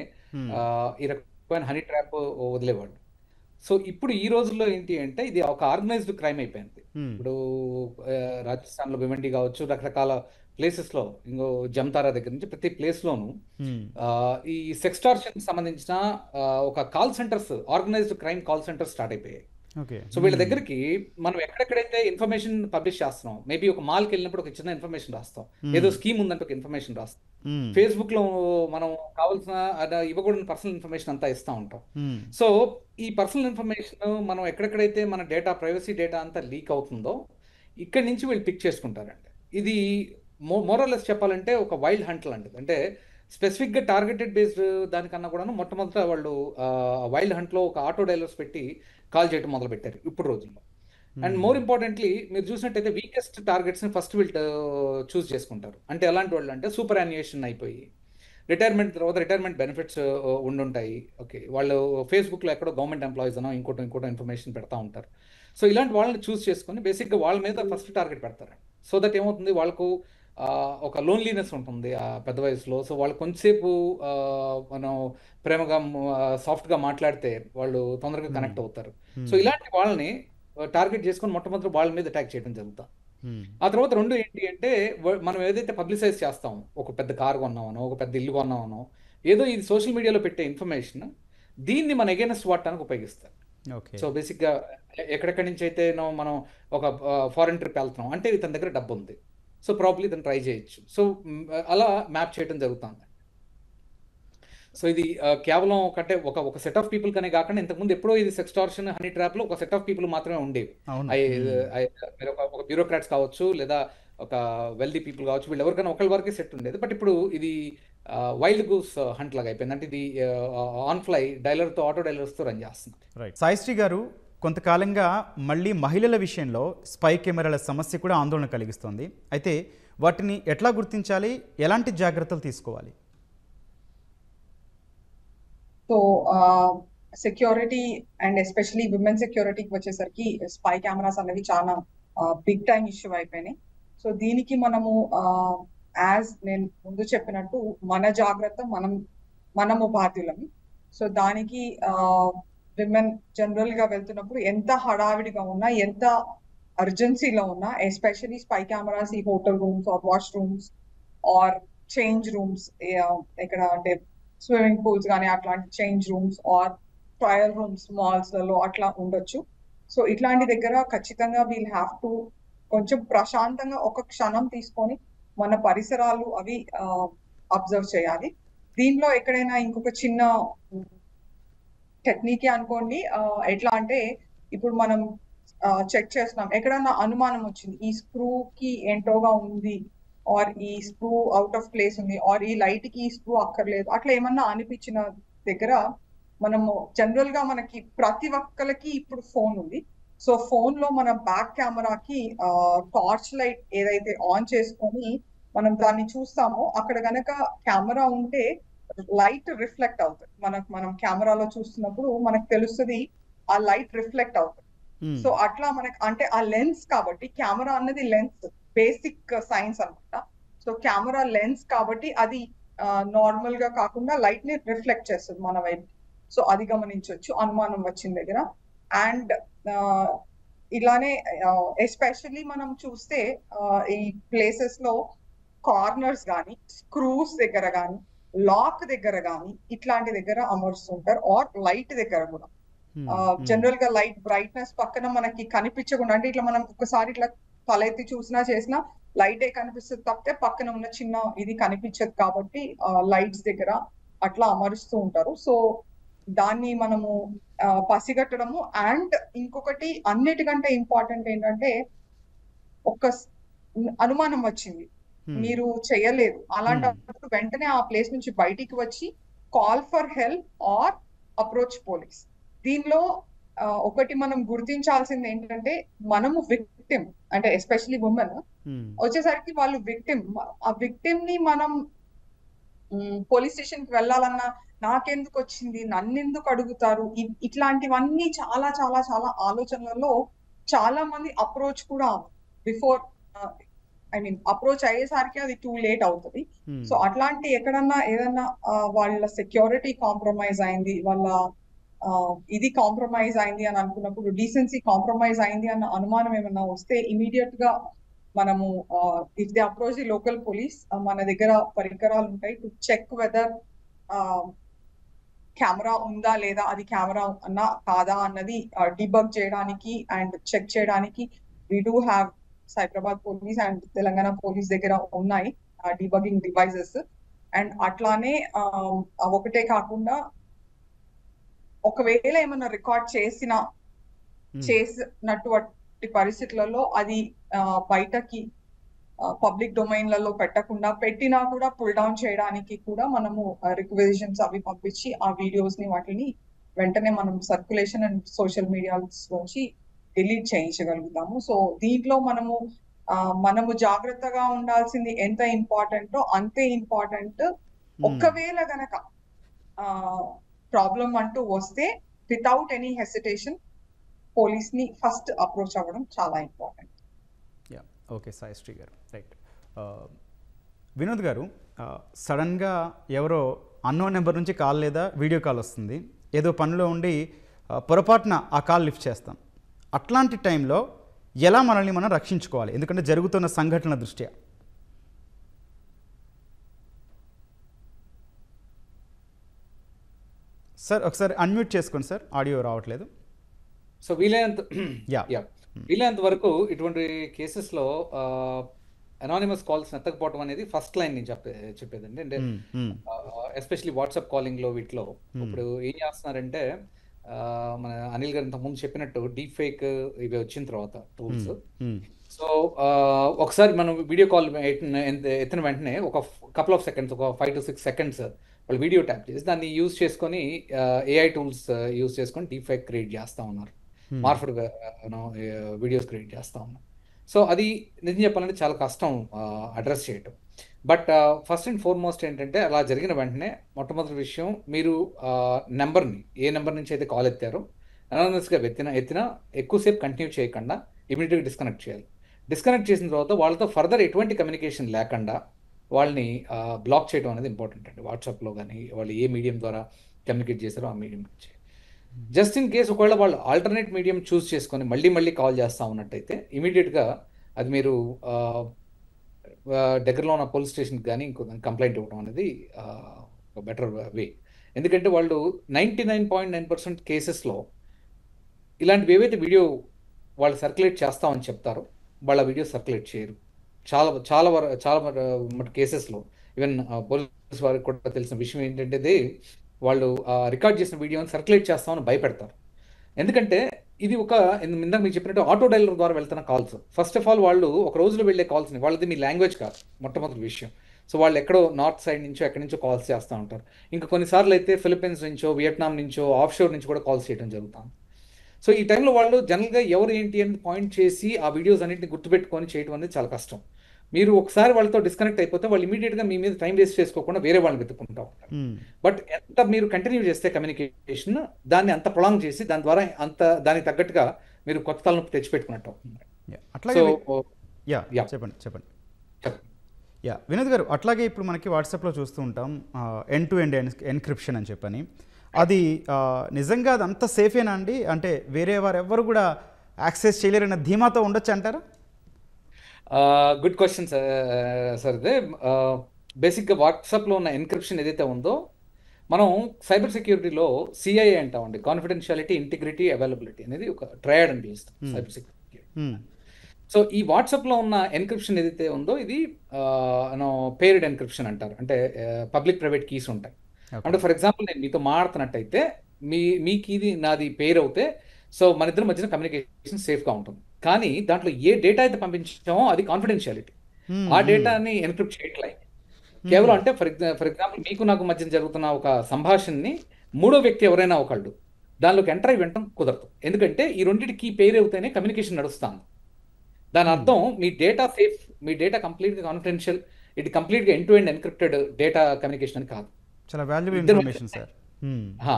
ఈ రకమైన హనీ ట్రాప్ వదిలేవాళ్ళు. సో ఇప్పుడు ఈ రోజుల్లో ఏంటి అంటే ఇది ఒక ఆర్గనైజ్డ్ క్రైమ్ అయిపోయింది. ఇప్పుడు రాజస్థాన్లో భివండి కావచ్చు, రకరకాల ప్లేసెస్లో, ఇంకో జమ్తారా దగ్గర నుంచి ప్రతి ప్లేస్లోనూ ఈ సెక్స్టార్షన్ సంబంధించిన ఒక call centres, organised crime call centres start అయిపోయాయి. సో వీళ్ళ దగ్గరికి మనం ఎక్కడెక్కడైతే ఇన్ఫర్మేషన్ పబ్లిష్ చేస్తున్నాం, మేబీ ఒక మాల్కి వెళ్ళినప్పుడు ఒక చిన్న ఇన్ఫర్మేషన్ రాస్తాం, ఏదో స్కీమ్ ఉందంటే ఒక ఇన్ఫర్మేషన్ రాస్తాం, ఫేస్బుక్ లో మనం కావాల్సిన ఇవ్వకూడని పర్సనల్ ఇన్ఫర్మేషన్ అంతా ఇస్తూ ఉంటాం. సో ఈ పర్సనల్ ఇన్ఫర్మేషన్ మనం ఎక్కడెక్కడైతే మన డేటా, ప్రైవసీ డేటా అంతా లీక్ అవుతుందో ఇక్కడి నుంచి వీళ్ళు పిక్ చేసుకుంటారండి. ఇది మోరల్లెస్ చెప్పాలంటే ఒక వైల్డ్ హంట్ లాంటిది. అంటే స్పెసిఫిక్గా టార్గెటెడ్ బేస్డ్ దానికన్నా కూడా మొట్టమొదట వాళ్ళు వైల్డ్ హంట్లో ఒక ఆటో డైలర్స్ పెట్టి కాల్ చేయడం మొదలు పెట్టారు ఇప్పుడు రోజుల్లో. అండ్ మోర్ ఇంపార్టెంట్లీ మీరు చూసినట్టయితే వీకెస్ట్ టార్గెట్స్ని ఫస్ట్ వీళ్ళు చూస్ చేసుకుంటారు. అంటే ఎలాంటి వాళ్ళు అంటే సూపర్ యాన్యుయేషన్ అయిపోయి రిటైర్మెంట్ తర్వాత రిటైర్మెంట్ బెనిఫిట్స్ ఉండుంటాయి. ఓకే, వాళ్ళు ఫేస్బుక్లో ఎక్కడో గవర్నమెంట్ ఎంప్లాయీస్ అనో ఇంకోటో ఇన్ఫర్మేషన్ పెడతా ఉంటారు. సో ఇలాంటి వాళ్ళని చూస్ చేసుకొని బేసిక్గా వాళ్ళ మీద ఫస్ట్ టార్గెట్ పెడతారు. సో దట్ ఏమవుతుంది, వాళ్ళకు ఒక లోన్లీనెస్ ఉంటుంది ఆ పెద్ద వయసులో. సో వాళ్ళు కొంచెంసేపు మనం ప్రేమగా సాఫ్ట్గా మాట్లాడితే వాళ్ళు తొందరగా కనెక్ట్ అవుతారు. సో ఇలాంటి వాళ్ళని టార్గెట్ చేసుకొని మొట్టమొదటి వాళ్ళ మీద అటాక్ చేయడం జరుగుతాం. ఆ తర్వాత రెండు ఏంటి అంటే మనం ఏదైతే పబ్లిసైజ్ చేస్తామో, ఒక పెద్ద కారు కొన్నామనో, ఒక పెద్ద ఇల్లు కొన్నామనో, ఏదో ఇది సోషల్ మీడియాలో పెట్టే ఇన్ఫర్మేషన్ దీన్ని మన అగైనెస్ట్ వాడటానికి ఉపయోగిస్తారు. సో బేసిక్గా ఎక్కడెక్కడి నుంచి అయితే మనం ఒక ఫారెన్ ట్రిప్ వెళ్తున్నాం అంటే ఇతని దగ్గర డబ్బు ఉంది, సో ప్రాబ్లీ ఇతను ట్రై చేయొచ్చు. సో అలా మ్యాప్ చేయడం జరుగుతుంది. సో ఇది కేవలం ఒక సెట్ ఆఫ్ పీపుల్ కనే కాకుండా ఇంతకుముందు ఎప్పుడో ఇది సెక్స్టార్షన్, హనీ ట్రాప్లో ఒక సెట్ ఆఫ్ పీపుల్ మాత్రమే ఉండేవి. ఒక బ్యూరోక్రాట్స్ కావచ్చు, లేదా ఒక వెల్దీ పీపుల్ కావచ్చు, వీళ్ళు ఎవరికైనా ఒకళ్ళ వరకే సెట్ ఉండేది. బట్ ఇప్పుడు ఇది వైల్డ్ గూస్ హంట్ లాగా అయిపోయింది. అంటే ఇది ఆన్ ఫ్లై డైలర్తో, ఆటో డైలర్స్తో రన్ చేస్తుంది. రైట్. సాయిశ్రీ గారు, కొంతకాలంగా మళ్ళీ మహిళల విషయంలో స్పై కెమెరాల సమస్య కూడా ఆందోళన కలిగిస్తుంది. అయితే వాటిని ఎట్లా గుర్తించాలి, ఎలాంటి జాగ్రత్తలు తీసుకోవాలి? So security and especially women సెక్యూరిటీకి వచ్చేసరికి స్పై కెమెరాస్ అనేవి చాలా బిగ్ టైం ఇష్యూ అయిపోయినాయి. సో దీనికి మనము యాజ్ నేను ముందు చెప్పినట్టు మన జాగ్రత్త మనము బాధ్యులము. సో దానికి విమెన్ జనరల్ గా వెళ్తున్నప్పుడు ఎంత హడావిడిగా ఉన్నా, ఎంత అర్జెన్సీలో ఉన్నా, ఎస్పెషలీ స్పై కెమెరాస్ ఈ hotel rooms or washrooms or change rooms, ఇక్కడ అంటే స్విమ్మింగ్ పూల్స్ కానీ అట్లాంటి change rooms or trial rooms మాల్స్లలో అట్లా ఉండొచ్చు. సో ఇట్లాంటి దగ్గర ఖచ్చితంగా వీల్ హ్యావ్ టు కొంచెం ప్రశాంతంగా ఒక క్షణం తీసుకొని మన పరిసరాలు అవి అబ్జర్వ్ చేయాలి. దీనిలో ఎక్కడైనా ఇంకొక చిన్న టెక్నికే అనుకోండి. ఎట్లా అంటే ఇప్పుడు మనం చెక్ చేస్తున్నాం, ఎక్కడన్నా అనుమానం వచ్చింది, ఈ స్క్రూకి ఏంటోగా ఉంది, ఆర్ ఈ స్క్రూ అవుట్ ఆఫ్ ప్లేస్ ఉంది, ఆర్ ఈ లైట్ కి ఈ స్క్రూ అక్కర్లేదు, అట్లా ఏమన్నా అనిపించిన దగ్గర మనము జనరల్ గా మనకి ప్రతి ఒక్కరికి ఇప్పుడు ఫోన్ ఉంది. సో ఫోన్ లో మన బ్యాక్ కెమెరాకి టార్చ్ లైట్ ఏదైతే ఆన్ చేసుకొని మనం దాన్ని చూస్తామో, అక్కడ గనక కెమెరా ఉంటే లైట్ రిఫ్లెక్ట్ అవుతుంది. మనం కెమెరాలో చూస్తున్నప్పుడు మనకు తెలుస్తుంది ఆ లైట్ రిఫ్లెక్ట్ అవుతుంది. సో అట్లా మనకి అంటే ఆ లెన్స్, కాబట్టి కెమెరా అన్నది లెన్స్ బేసిక్ సైన్స్ అనమాట. సో కెమెరా లెన్స్ కాబట్టి అది నార్మల్ గా కాకుండా లైట్ ని రిఫ్లెక్ట్ చేస్తుంది మన వైపు. సో అది గమనించవచ్చు అనుమానం వచ్చిన దగ్గర. అండ్ ఇలానే ఎస్పెషల్లీ మనం చూస్తే ఈ ప్లేసెస్ లో కార్నర్స్ కానీ, స్క్రూస్ దగ్గర కానీ, లాక్ దగ్గర కానీ ఇట్లాంటి దగ్గర అమరుస్తుంటారు. ఆర్ లైట్ దగ్గర కూడా జనరల్ గా లైట్ బ్రైట్నెస్ పక్కన మనకి కనిపించకుండా, అంటే ఇట్లా మనం ఒకసారి ఇట్లా తలెత్తి చూసినా చేసినా లైటే కనిపిస్తుంది తప్పితే పక్కన ఉన్న చిన్న ఇది కనిపించదు. కాబట్టి లైట్స్ దగ్గర అట్లా అమరుస్తూ ఉంటారు. సో దాన్ని మనము పసిగట్టడము. అండ్ ఇంకొకటి అన్నిటికంటే ఇంపార్టెంట్ ఏంటంటే, ఒక అనుమానం వచ్చింది, మీరు చేయలేదు, అలాంటప్పుడు వెంటనే ఆ ప్లేస్ నుంచి బయటికి వచ్చి call for help or approach police. దీనిలో ఒకటి మనం గుర్తించాల్సింది ఏంటంటే, మనము విక్టిమ్ అంటే ఎస్పెషలీ ఉమెన్ వచ్చేసరికి వాళ్ళు విక్టిమ్. ఆ విక్టిమ్ ని మనం పోలీస్ స్టేషన్ కి వెళ్ళాలన్నా నాకెందుకు వచ్చింది, నన్నెందుకు అడుగుతారు, ఇట్లాంటివన్నీ చాలా చాలా చాలా ఆలోచనలలో చాలా మంది అప్రోచ్ కూడా బిఫోర్, అప్రోచ్ అయ్యేసరికి అది టూ లేట్ అవుతుంది. సో అట్లాంటి ఎక్కడన్నా ఏదన్నా వాళ్ళ సెక్యూరిటీ కాంప్రమైజ్ అయింది, వాళ్ళ ఇది కాంప్రమైజ్ అయింది అని అనుకున్నప్పుడు, డీసెన్సీ కాంప్రమైజ్ అయింది అన్న అనుమానం ఏమన్నా వస్తే ఇమీడియట్ గా మనము if the approach the local police, మన దగ్గర పరికరాలు ఉంటాయి టు చెక్ వెదర్ కెమెరా ఉందా లేదా, అది కెమెరా అన్నా కాదా అన్నది డిబగ్ చేయడానికి అండ్ చెక్ చేయడానికి we do have Cyberabad police and Telangana police దగ్గర ఉన్నాయి డిబగింగ్ డివైజెస్. అండ్ అట్లానే ఒకటే కాకుండా ఒకవేళ ఏమన్నా రికార్డ్ చేసినటువంటి పరిస్థితులలో అది బయటకి పబ్లిక్ డొమైన్లలో పెట్టకుండా, పెట్టినా కూడా పుల్ డౌన్ చేయడానికి కూడా మనము రిక్వెజిషన్స్ అవి పంపించి ఆ వీడియోస్ ని వాటిని వెంటనే మనం సర్క్యులేషన్ అండ్ సోషల్ మీడియాస్ నుంచి డిలీట్ చేయించగలుగుతాము. సో దీంట్లో మనము జాగ్రత్తగా ఉండాల్సింది ఎంత ఇంపార్టెంటో అంతే ఇంపార్టెంట్. ఒకవేళ గనక ప్రాబ్లం అంటూ వస్తే వితౌట్ ఎనీ హెసిటేషన్ పోలీస్ ని ఫస్ట్ అప్రోచ్ అవ్వడం చాలా ఇంపార్టెంట్. ఓకే సాయిశ్రీ గారు, రైట్. వినోద్ గారు, సడన్గా ఎవరో అన్నోన్ నెంబర్ నుంచి కాల్ లేదా వీడియో కాల్ వస్తుంది, ఏదో పనిలో ఉండి పొరపాటున ఆ కాల్ లిఫ్ట్ చేస్తాం. అట్లాంటి టైంలో ఎలా మనల్ని మనం రక్షించుకోవాలి, ఎందుకంటే జరుగుతున్న సంఘటనల దృష్ట్యా? సార్ ఒకసారి అన్మ్యూట్ చేసుకోండి సార్, ఆడియో రావట్లేదు. సో వీలైనంత వరకు ఇటువంటి కేసెస్లో అనానిమస్ కాల్స్ ఎత్తకపోవడం అనేది ఫస్ట్ లైన్ నేను చెప్పేదండి. అంటే ఎస్పెషలీ వాట్సాప్ కాలింగ్లో వీటిలో ఇప్పుడు ఏం చేస్తున్నారంటే, మన అనిల్ గారు ఇంతకుముందు చెప్పినట్టు డీప్ ఫేక్ ఇవి వచ్చిన తర్వాత టూల్స్, సో ఒకసారి మనం వీడియో కాల్ ఎత్తిన వెంటనే ఒక కపుల్ ఆఫ్ సెకండ్స్, ఒక 5 to 6 seconds వాళ్ళు వీడియో ట్యాప్ చేసి దాన్ని యూజ్ చేసుకొని ఏఐ టూల్స్ యూజ్ చేసుకొని డీప్ ఫేక్ క్రియేట్ చేస్తూ ఉన్నారు, మార్ఫ్డ్ వీడియోస్ క్రియేట్ చేస్తూ ఉన్నారు. సో అది నిజం చెప్పాలంటే చాలా కష్టం అడ్రస్ చేయటం. బట్ ఫస్ట్ అండ్ ఫార్మోస్ట్ ఏంటంటే, అలా జరిగిన వెంటనే మొట్టమొదటి విషయం, మీరు నెంబర్ని, ఏ నెంబర్ నుంచి అయితే కాల్ ఎత్తారో అనానమస్గా ఎత్తినా ఎక్కువసేపు కంటిన్యూ చేయకుండా ఇమీడియట్గా డిస్కనెక్ట్ చేయాలి. డిస్కనెక్ట్ చేసిన తర్వాత వాళ్ళతో ఫర్దర్ ఎటువంటి కమ్యూనికేషన్ లేకుండా వాళ్ళని బ్లాక్ చేయడం అనేది ఇంపార్టెంట్ అండి. వాట్సాప్లో కానీ వాళ్ళు ఏ మీడియం ద్వారా కమ్యూనికేట్ చేశారో ఆ మీడియం నుంచి. జస్ట్ ఇన్ కేస్ ఒకవేళ వాళ్ళు ఆల్టర్నేట్ మీడియం చూస్ చేసుకొని మళ్ళీ కాల్ చేస్తూ ఉన్నట్టయితే ఇమీడియట్గా అది మీరు దగ్గరలో ఉన్న పోలీస్ స్టేషన్కి కానీ ఇంకో కంప్లైంట్ ఇవ్వడం అనేది ఒక బెటర్ వే. ఎందుకంటే వాళ్ళు 99.9% కేసెస్లో ఇలాంటివి ఏవైతే వీడియో వాళ్ళు సర్క్యులేట్ చేస్తామని చెప్తారో వాళ్ళ వీడియో సర్క్యులేట్ చేయరు. చాలా కేసెస్లో ఈవెన్ పోలీస్ వారికి కూడా తెలిసిన విషయం ఏంటంటే, వాళ్ళు రికార్డ్ చేసిన వీడియోని సర్క్యులేట్ చేస్తామని భయపెడతారు. ఎందుకంటే ఇది ఇందాక మీకు చెప్పినట్టు ఆటో డైలర్ ద్వారా వెళ్తున్న కాల్స్. ఫస్ట్ ఆఫ్ ఆల్ వాళ్ళు ఒక రోజులో వెళ్ళే కాల్స్ని, వాళ్ళది మీ లాంగ్వేజ్ కాదు మొట్టమొదటి విషయం. సో వాళ్ళు ఎక్కడో నార్త్ సైడ్ నుంచో ఎక్కడి నుంచో కాల్స్ చేస్తూ ఉంటారు. ఇంకా కొన్నిసార్లు అయితే ఫిలిప్పీన్స్ నుంచో, వియట్నాం నుంచో, ఆఫ్ షోర్ నుంచి కూడా కాల్స్ చేయడం జరుగుతుంది. సో ఈ టైంలో వాళ్ళు జనరల్గా ఎవరు ఏంటి అని పాయింట్ చేసి ఆ వీడియోస్ అన్నింటిని గుర్తుపెట్టుకొని చేయడం అనేది చాలా కష్టం. మీరు ఒకసారి వాళ్ళతో డిస్కనెక్ట్ అయిపోతే వాళ్ళు ఇమీడియట్గా మీ మీద టైం వేస్ట్ చేసుకోకుండా వేరే వాళ్ళని వెతుక్కుంటూ ఉంటారు. బట్ ఎంత మీరు కంటిన్యూ చేస్తే కమ్యూనికేషన్, దాన్ని అంత ప్రొలాంగ్ చేసి దాని ద్వారా దానికి తగ్గట్టుగా మీరు కొత్త తలనొప్పి తెచ్చిపెట్టుకున్నట్టు అవుతుంది. చెప్పండి. వినోద్ గారు, అట్లాగే ఇప్పుడు మనకి వాట్సాప్లో చూస్తూ ఉంటాం ఎండ్ టు ఎండ్ ఎన్క్రిప్షన్ అని చెప్పని. అది నిజంగా అది అంత సేఫేనా అండి? అంటే వేరే వారు ఎవరు కూడా యాక్సెస్ చేయలేరన్న ధీమాతో ఉండొచ్చు అంటారా? Good question sir. ఇదే బేసిక్గా వాట్సాప్లో ఉన్న ఎన్క్రిప్షన్ ఏదైతే ఉందో, మనం సైబర్ సెక్యూరిటీలో సిఐఏ అంటామండి, కాన్ఫిడెన్షియాలిటీ, ఇంటిగ్రిటీ, అవైలబిలిటీ అనేది ఒక ట్రయాడ్ అని పిలుస్తాం సైబర్ సెక్యూరిటీ. సో ఈ వాట్సాప్లో ఉన్న ఎన్క్రిప్షన్ ఏదైతే ఉందో ఇది పేర్డ్ ఎన్క్రిప్షన్ అంటారు. అంటే పబ్లిక్ ప్రైవేట్ కీస్ ఉంటాయి. అంటే ఫర్ ఎగ్జాంపుల్ నేను మీతో మాట్లాడుతున్నట్టయితే మీకు ఇది నాది పేరు అవుతే, సో మన ఇద్దరి మధ్యన కమ్యూనికేషన్ సేఫ్గా ఉంటుంది. కానీ దాంట్లో ఏ డేటా అయితే పంపించామో అది కాన్ఫిడెన్షియాలిటీ. ఆ డేటాని ఎన్క్రిప్ట్ చేయట్లే. కేవలం అంటే ఫర్ ఎగ్జాంపుల్ మీకు నాకు మధ్య జరుగుతున్న ఒక సంభాషణని మూడో వ్యక్తి ఎవరైనా ఒకళ్ళు దానిలోకి ఎంటర్ అయి వినటం కుదరదు. ఎందుకంటే ఈ రెండింటికి పేరు అవుతేనే కమ్యూనికేషన్ నడుస్తాను. దాని అర్థం మీ డేటా సేఫ్, మీ డేటా కంప్లీట్గా కాన్ఫిడెన్షియల్, ఇది కంప్లీట్గా end to end encrypted data communication అని కాదు. చాలా వాల్యుబుల్ ఇద్దరి ఇన్ఫర్మేషన్ సార్. హా,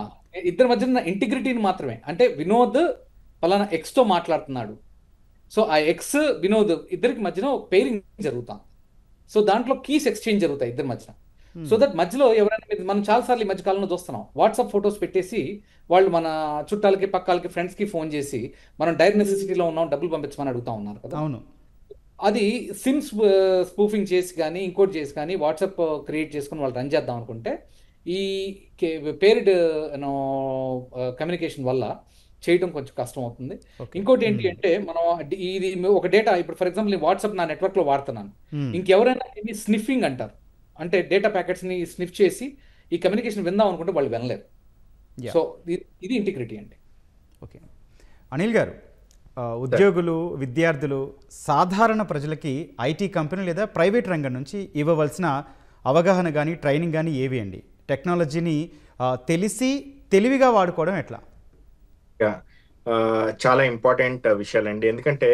ఇద్దరి మధ్య ఉన్న ఇంటిగ్రిటీని మాత్రమే. అంటే వినోద్ పలానా ఎక్స్తో మాట్లాడుతున్నాడు, సో ఆ ఎక్స్ వినోద్ ఇద్దరికి మధ్యన ఒక పేరింగ్ జరుగుతాం. సో దాంట్లో కీస్ ఎక్స్చేంజ్ జరుగుతాయి ఇద్దరి మధ్యన. సో దట్ మధ్యలో ఎవరైనా మనం చాలాసార్లు ఈ మధ్య కాలంలో చూస్తున్నాం, వాట్సాప్ ఫొటోస్ పెట్టేసి వాళ్ళు మన చుట్టాలకి పక్కాలకి ఫ్రెండ్స్కి ఫోన్ చేసి మనం డైర్ నెసెసిటీలో ఉన్నాం డబ్బులు పంపించమని అడుగుతా ఉన్నారు కదా. అవును. అది సిమ్స్ స్పూఫింగ్ చేసి కానీ ఇంకోటి చేసి కానీ వాట్సాప్ క్రియేట్ చేసుకుని వాళ్ళు రన్ చేద్దాం అనుకుంటే ఈ పేరిడ్ కమ్యూనికేషన్ వల్ల చేయడం కొంచెం కష్టం అవుతుంది. ఇంకోటి ఏంటి అంటే మనం ఇది ఒక డేటా, ఇప్పుడు ఫర్ ఎగ్జాంపుల్ వాట్సాప్ నా నెట్వర్క్లో వాడుతున్నాను, ఇంకెవరైనా ఇది స్నిఫింగ్ అంటారు, అంటే డేటా ప్యాకెట్స్ని స్నిఫ్ చేసి ఈ కమ్యూనికేషన్ విందాం అనుకుంటే వాళ్ళు వినలేరు. సో ఇది ఇంటిగ్రిటీ అండి. ఓకే అనిల్ గారు, ఉద్యోగులు, విద్యార్థులు, సాధారణ ప్రజలకి ఐటీ కంపెనీ లేదా ప్రైవేట్ రంగం నుంచి ఇవ్వవలసిన అవగాహన కానీ ట్రైనింగ్ కానీ ఏవి అండి? టెక్నాలజీని తెలివిగా వాడుకోవడం ఎట్లా? చాలా ఇంపార్టెంట్ విషయాలండి. ఎందుకంటే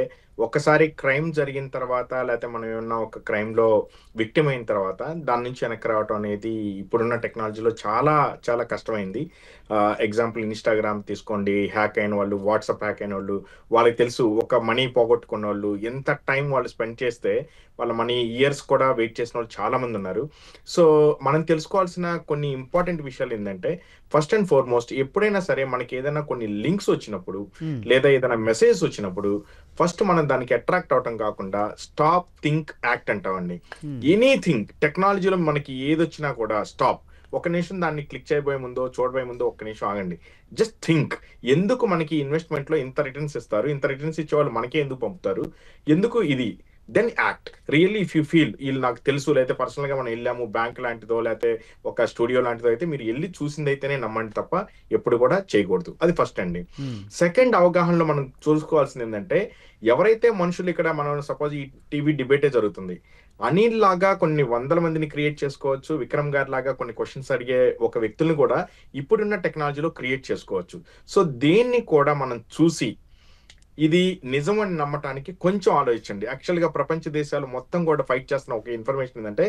ఒక్కసారి క్రైమ్ జరిగిన తర్వాత, లేకపోతే మనం ఏమన్నా ఒక క్రైమ్లో విక్టిమ్ అయిన తర్వాత దాని నుంచి వెనక్కి రావటం అనేది ఇప్పుడున్న టెక్నాలజీలో చాలా చాలా కష్టమైంది. ఎగ్జాంపుల్ ఇన్స్టాగ్రామ్ తీసుకోండి, హ్యాక్ అయిన వాళ్ళు, వాట్సాప్ హ్యాక్ అయిన వాళ్ళు, వాళ్ళకి తెలుసు ఒక మనీ పోగొట్టుకున్న వాళ్ళు ఎంత టైం వాళ్ళు స్పెండ్ చేస్తే వాళ్ళ మనీ ఇయర్స్ కూడా వెయిట్ చేసిన వాళ్ళు చాలా మంది ఉన్నారు. సో మనం తెలుసుకోవాల్సిన కొన్ని ఇంపార్టెంట్ విషయాలు ఏంటంటే, ఫస్ట్ అండ్ ఫార్మోస్ట్ ఎప్పుడైనా సరే మనకి ఏదైనా కొన్ని లింక్స్ వచ్చినప్పుడు లేదా ఏదైనా మెసేజ్ వచ్చినప్పుడు ఫస్ట్ మనం దానికి అట్రాక్ట్ అవటం కాకుండా స్టాప్, థింక్, యాక్ట్ అంటామండి. ఎనీథింగ్ టెక్నాలజీలో మనకి ఏది వచ్చినా కూడా స్టాప్, ఒక నిమిషం దాన్ని క్లిక్ చేయబోయే ముందో చూడబోయే ముందో ఒక్క నిమిషం ఆగండి. జస్ట్ థింక్, ఎందుకు మనకి ఇన్వెస్ట్మెంట్లో ఇంత రిటర్న్స్ ఇస్తారు, ఇంత రిటర్న్స్ ఇచ్చేవాళ్ళు మనకే ఎందుకు పంపుతారు, ఎందుకు ఇది, then act. Really if you feel వీళ్ళు నాకు తెలుసు, లేకపోతే పర్సనల్గా మనం వెళ్ళాము బ్యాంక్ లాంటిదో లేకపోతే ఒక స్టూడియో లాంటిదో అయితే మీరు వెళ్ళి చూసిందైతేనే నమ్మండి తప్ప ఎప్పుడు కూడా చేయకూడదు. అది ఫస్ట్ అండి. సెకండ్, అవగాహనలో మనం చూసుకోవాల్సింది ఏంటంటే, ఎవరైతే మనుషులు ఇక్కడ మనం సపోజ్ ఈ టీవీ డిబేటే జరుగుతుంది, అనిల్ లాగా కొన్ని వందల మందిని క్రియేట్ చేసుకోవచ్చు, విక్రమ్ గారి లాగా కొన్ని క్వశ్చన్స్ అడిగే ఒక వ్యక్తులను కూడా ఇప్పుడున్న టెక్నాలజీలో క్రియేట్ చేసుకోవచ్చు. సో దేన్ని కూడా మనం చూసి ఇది నిజం అని నమ్మటానికి కొంచెం ఆలోచించండి. యాక్చువల్గా ప్రపంచ దేశాలు మొత్తం కూడా ఫైట్ చేస్తున్న ఒక ఇన్ఫర్మేషన్ ఏంటంటే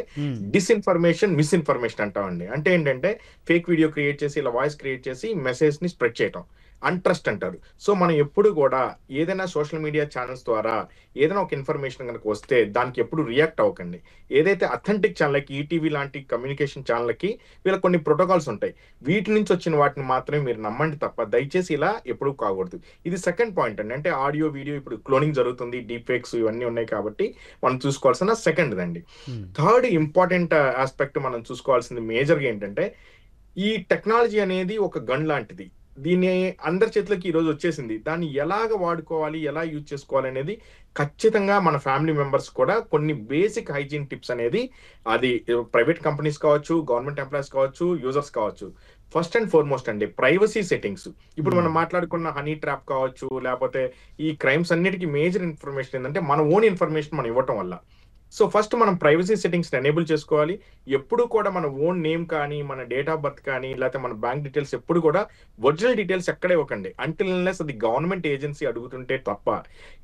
డిస్ఇన్ఫర్మేషన్, మిస్ఇన్ఫర్మేషన్ అంటామండి. అంటే ఏంటంటే ఫేక్ వీడియో క్రియేట్ చేసి ఇలా వాయిస్ క్రియేట్ చేసి మెసేజ్ ని స్ప్రెడ్ చేయటం, అన్ట్రస్ట్ అంటారు. సో మనం ఎప్పుడు కూడా ఏదైనా సోషల్ మీడియా ఛానల్స్ ద్వారా ఏదైనా ఒక ఇన్ఫర్మేషన్ కనుక వస్తే దానికి ఎప్పుడు రియాక్ట్ అవ్వకండి. ఏదైతే అథెంటిక్ ఛానల్కి, ఈటీవీ లాంటి కమ్యూనికేషన్ ఛానల్కి వీళ్ళకి కొన్ని ప్రోటోకాల్స్ ఉంటాయి, వీటి నుంచి వచ్చిన వాటిని మాత్రమే మీరు నమ్మండి తప్ప దయచేసి ఇలా ఎప్పుడూ కాకూడదు. ఇది సెకండ్ పాయింట్ అండి. అంటే ఆడియో, వీడియో ఇప్పుడు క్లోనింగ్ జరుగుతుంది, డీప్ ఫేక్స్ ఇవన్నీ ఉన్నాయి కాబట్టి మనం చూసుకోవాల్సిన సెకండ్ దండి. థర్డ్ ఇంపార్టెంట్ ఆస్పెక్ట్ మనం చూసుకోవాల్సింది మేజర్గా ఏంటంటే, ఈ టెక్నాలజీ అనేది ఒక గన్ లాంటిది. దీన్ని అందరి చేతులకి ఈరోజు వచ్చేసింది. దాన్ని ఎలాగ వాడుకోవాలి, ఎలా యూజ్ చేసుకోవాలి అనేది ఖచ్చితంగా మన ఫ్యామిలీ మెంబర్స్ కూడా కొన్ని బేసిక్ హైజీన్ టిప్స్ అనేది, అది ప్రైవేట్ కంపెనీస్ కావచ్చు, గవర్నమెంట్ ఎంప్లాయీస్ కావచ్చు, యూజర్స్ కావచ్చు. ఫస్ట్ అండ్ ఫార్మోస్ట్ అండి ప్రైవసీ సెట్టింగ్స్. ఇప్పుడు మనం మాట్లాడుకున్న హనీ ట్రాప్ కావచ్చు, లేకపోతే ఈ క్రైమ్స్ అన్నిటికీ మేజర్ ఇన్ఫర్మేషన్ ఏంటంటే మన ఓన్ ఇన్ఫర్మేషన్ మనం ఇవ్వటం వల్ల. సో ఫస్ట్ మనం ప్రైవసీ సెట్టింగ్స్ ఎనేబుల్ చేసుకోవాలి. ఎప్పుడు కూడా మన ఓన్ నేమ్ కానీ, మన డేట్ ఆఫ్ బర్త్ కానీ, లేకపోతే మన బ్యాంక్ డీటెయిల్స్ ఎప్పుడు కూడా ఒరిజినల్ డీటెయిల్స్ ఎక్కడే ఇవ్వకండి. అంటిల్ అన్లెస్ అది గవర్నమెంట్ ఏజెన్సీ అడుగుతుంటే తప్ప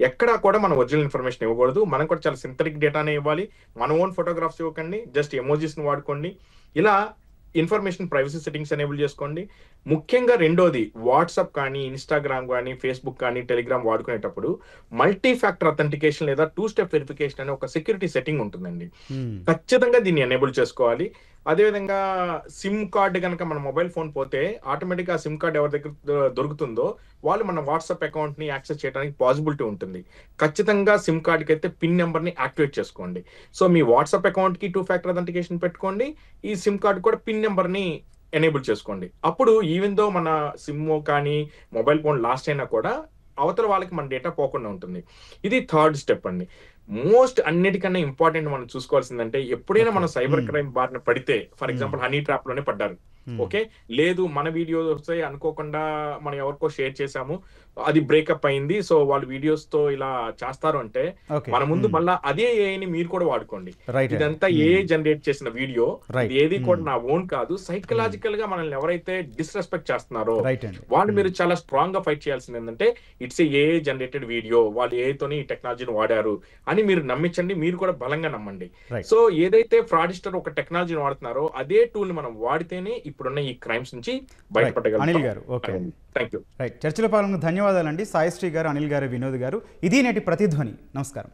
ఎక్కడా కూడా మన ఒరిజినల్ ఇన్ఫర్మేషన్ ఇవ్వకూడదు. మనం కూడా చాలా సింథటిక్ డేటానే ఇవ్వాలి. మన ఓన్ ఫోటోగ్రాఫ్స్ ఇవ్వకండి, జస్ట్ ఎమోజీస్ని వాడుకోండి. ఇలా ఇన్ఫర్మేషన్ ప్రైవసీ సెట్టింగ్స్ ఎనేబుల్ చేసుకోండి. ముఖ్యంగా రెండోది, వాట్సాప్ కానీ, ఇన్స్టాగ్రామ్ కానీ, ఫేస్బుక్ కానీ, టెలిగ్రామ్ వాడుకునేటప్పుడు మల్టీ ఫ్యాక్టర్ అథెంటికేషన్ లేదా 2 స్టెప్ వెరిఫికేషన్ అనే ఒక సెక్యూరిటీ సెట్టింగ్ ఉంటుందండి. ఖచ్చితంగా దీన్ని ఎనేబుల్ చేసుకోవాలి. అదేవిధంగా సిమ్ కార్డు కనుక మన మొబైల్ ఫోన్ పోతే ఆటోమేటిక్గా ఆ సిమ్ కార్డు ఎవరి దగ్గర దొరుకుతుందో వాళ్ళు మన వాట్సాప్ అకౌంట్ని యాక్సెస్ చేయడానికి పాసిబిలిటీ ఉంటుంది. ఖచ్చితంగా సిమ్ కార్డుకి అయితే పిన్ నెంబర్ని యాక్టివేట్ చేసుకోండి. సో మీ వాట్సాప్ అకౌంట్కి 2 ఫ్యాక్టర్ అథెంటికేషన్ పెట్టుకోండి, ఈ సిమ్ కార్డు కూడా పిన్ నెంబర్ని ఎనేబుల్ చేసుకోండి. అప్పుడు ఈవెన్ దో మన సిమ్ కానీ మొబైల్ ఫోన్ లాస్ట్ అయినా కూడా అవతల వాళ్ళకి మన డేటా పోకుండా ఉంటుంది. ఇది థర్డ్ స్టెప్ అండి. మోస్ట్ అన్నిటికన్నా ఇంపార్టెంట్ మనం చూసుకోవాల్సిందంటే, ఎప్పుడైనా మనం సైబర్ క్రైమ్ బారిన పడితే, ఫర్ ఎగ్జాంపుల్ హనీ ట్రాప్ లోనే పడ్డారు, ఓకే, లేదు మన వీడియో వస్తే అనుకోకుండా మనం ఎవరికో షేర్ చేసాము, అది బ్రేకప్ అయింది, సో వాళ్ళు వీడియోస్ తో ఇలా చేస్తారు అంటే మన ముందు మళ్ళా అదే ఏఐని మీరు కూడా వాడుకోండి. ఇదంతా ఏఐ జనరేట్ చేసిన వీడియో, ఏది కూడా నా ఓన్ కాదు. సైకలాజికల్ గా మనల్ని ఎవరైతే డిస్రెస్పెక్ట్ చేస్తున్నారో వాళ్ళు మీరు చాలా స్ట్రాంగ్ గా ఫైట్ చేయాల్సింది ఏంటంటే, ఇట్స్ ఏఐ జనరేటెడ్ వీడియో, వాళ్ళు ఏఐతోని ఈ టెక్నాలజీని వాడారు అని అని మీరు నమ్మించండి, మీరు కూడా బలంగా నమ్మండి. Right. సో ఏదైతే ఫ్రాడిస్టర్ ఒక టెక్నాలజీని వాడుతున్నారో అదే టూల్ మనం వాడితేనే ఇప్పుడున్న ఈ క్రైమ్స్ నుంచి బయటపడగలుగుతాం. అనిల్ గారు, ఓకే, థ్యాంక్ యూ. రైట్. చర్చలో పాల్గొన్న ధన్యవాదాలండి సాయిశ్రీ గారు, అనిల్ గారు, వినోద్ గారు. ఇది నేటి ప్రతిధ్వని. నమస్కారం.